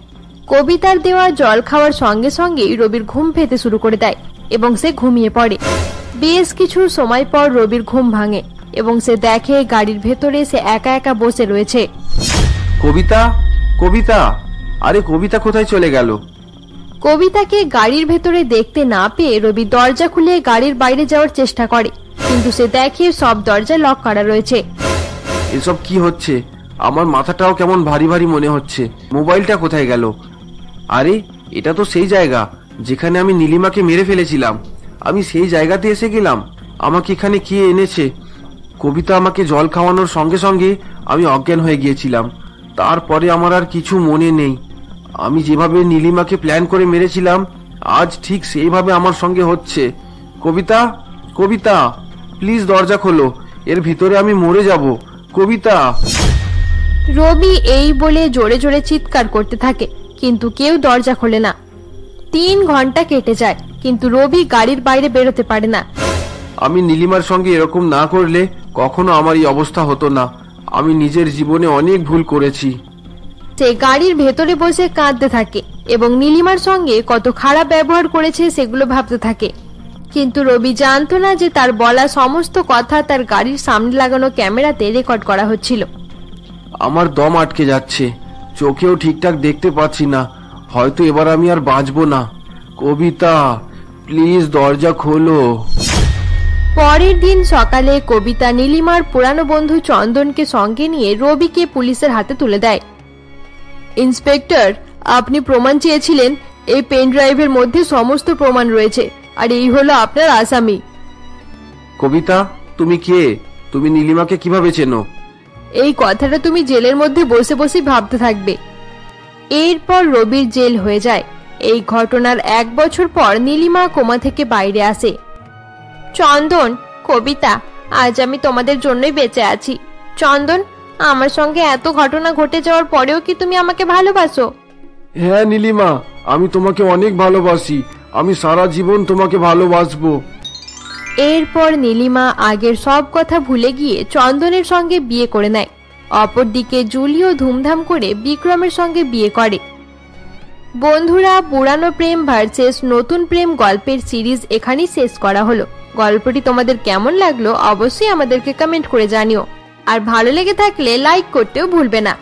কবিতার দেওয়া জল খাওয়ার সঙ্গে সঙ্গেই রবির ঘুম পেতে শুরু করে দেয় এবং সে ঘুমিয়ে পড়ে। বেশ কিছু সময় পর রবির ঘুম ভাঙে এবং সে দেখে গাড়ির ভেতরে সে একা একা বসে রয়েছে। কবিতা, কবিতা, আরে কবিতা কোথায় চলে গেল? কবিতাকে গাড়ির ভেতরে দেখতে না পেয়ে রবি দরজা খুলে গাড়ির বাইরে যাওয়ার চেষ্টা করে, কিন্তু সে দেখে সব দরজা লক করা রয়েছে। এসব কি হচ্ছে? আমার মাথাটাও কেমন ভারী ভারী মনে হচ্ছে। মোবাইলটা কোথায় গেল? আরে এটা তো সেই জায়গা যেখানে আমি নীলিমাকে মেরে ফেলেছিলাম। আমি সেই জায়গাতে এসে গেলাম। আমাকে এখানে কে এনেছে? কবিতা আমাকে জল খাওয়ানোর সঙ্গে সঙ্গে আমি অজ্ঞান হয়ে গিয়েছিলাম। তারপরে আমার আর কিছু মনে নেই। আমি যেভাবে নীলিমাকে প্ল্যান করে মেরেছিলাম, আজ ঠিক সেইভাবে আমার সঙ্গে হচ্ছে। কবিতা, কবিতা, প্লিজ দরজা খোলো, এর ভিতরে আমি মরে যাব। কবিতা। রবি এই বলে জোরে জোরে চিৎকার করতে থাকে, কিন্তু কেউ দরজা খোলে না। 3 ঘন্টা কেটে যায়, কিন্তু রবি গাড়ির বাইরে বেরোতে পারে না। আমি নীলিমার সঙ্গে এরকম না করলে কখনো আমার এই অবস্থা হতো না। আমি নিজের জীবনে অনেক ভুল করেছি। সে গাড়ির ভেতরে বসে কাঁদতে থাকে এবং নীলিমার সঙ্গে কত খারাপ ব্যবহার করেছে সেগুলো ভাবতে থাকে। কিন্তু রবি জানতো না যে তার বলা সমস্ত কথা তার গাড়ির সামনে লাগানো ক্যামেরাতে রেকর্ড করা হচ্ছিল। আমার দম আটকে যাচ্ছে, চোখেও ঠিকঠাক দেখতে পাচ্ছি না। হয়তো এবার আমি আর বাঁচবো না। কবিতা, প্লিজ দরজা খোলো। পরের দিন সকালে কবিতা নীলিমার পুরানো বন্ধু চন্দনকে সঙ্গে নিয়ে রবিকে পুলিশের হাতে তুলে দেয়। ইন্সপেক্টর, আপনি প্রমাণ চেয়েছিলেন। এই পেন ড্রাইভের মধ্যে সমস্ত প্রমাণ রয়েছে, আর এই হলো আপনার আসামি। কবিতা, তুমি কে? তুমি নীলিমাকে কিভাবে চেনো? এই কথাটা তুমি জেলের মধ্যে বসে বসে ভাবতে থাকবে। এরপর রবির জেল হয়ে যায়। এই ঘটনার 1 বছর পর নীলিমা কোমা থেকে বাইরে আসে। চন্দন, কবিতা, আজ আমি তোমাদের জন্যই বেঁচে আছি। চন্দন, আমার সঙ্গে এত ঘটনা ঘটে যাওয়ার পরেও কি তুমি আমাকে ভালোবাসো? হ্যাঁ নীলিমা, আমি তোমাকে অনেক ভালোবাসি। আমি সারা জীবন তোমাকে ভালোবাসবো। এরপর নীলিমা আগের সব কথা ভুলে গিয়ে চন্দনের সঙ্গে বিয়ে করে নেয়। অপরদিকে জুলিও ধুমধাম করে বিক্রমের সঙ্গে বিয়ে করে। বন্ধুরা, পুরানো প্রেম ভার্সেস নতুন প্রেম গল্পের সিরিজ এখানেই শেষ করা হলো। গল্পটি তোমাদের কেমন লাগলো অবশ্যই আমাদেরকে কমেন্ট করে জানিও, আর ভালো লেগে থাকলে লাইক করতেও ভুলবে না।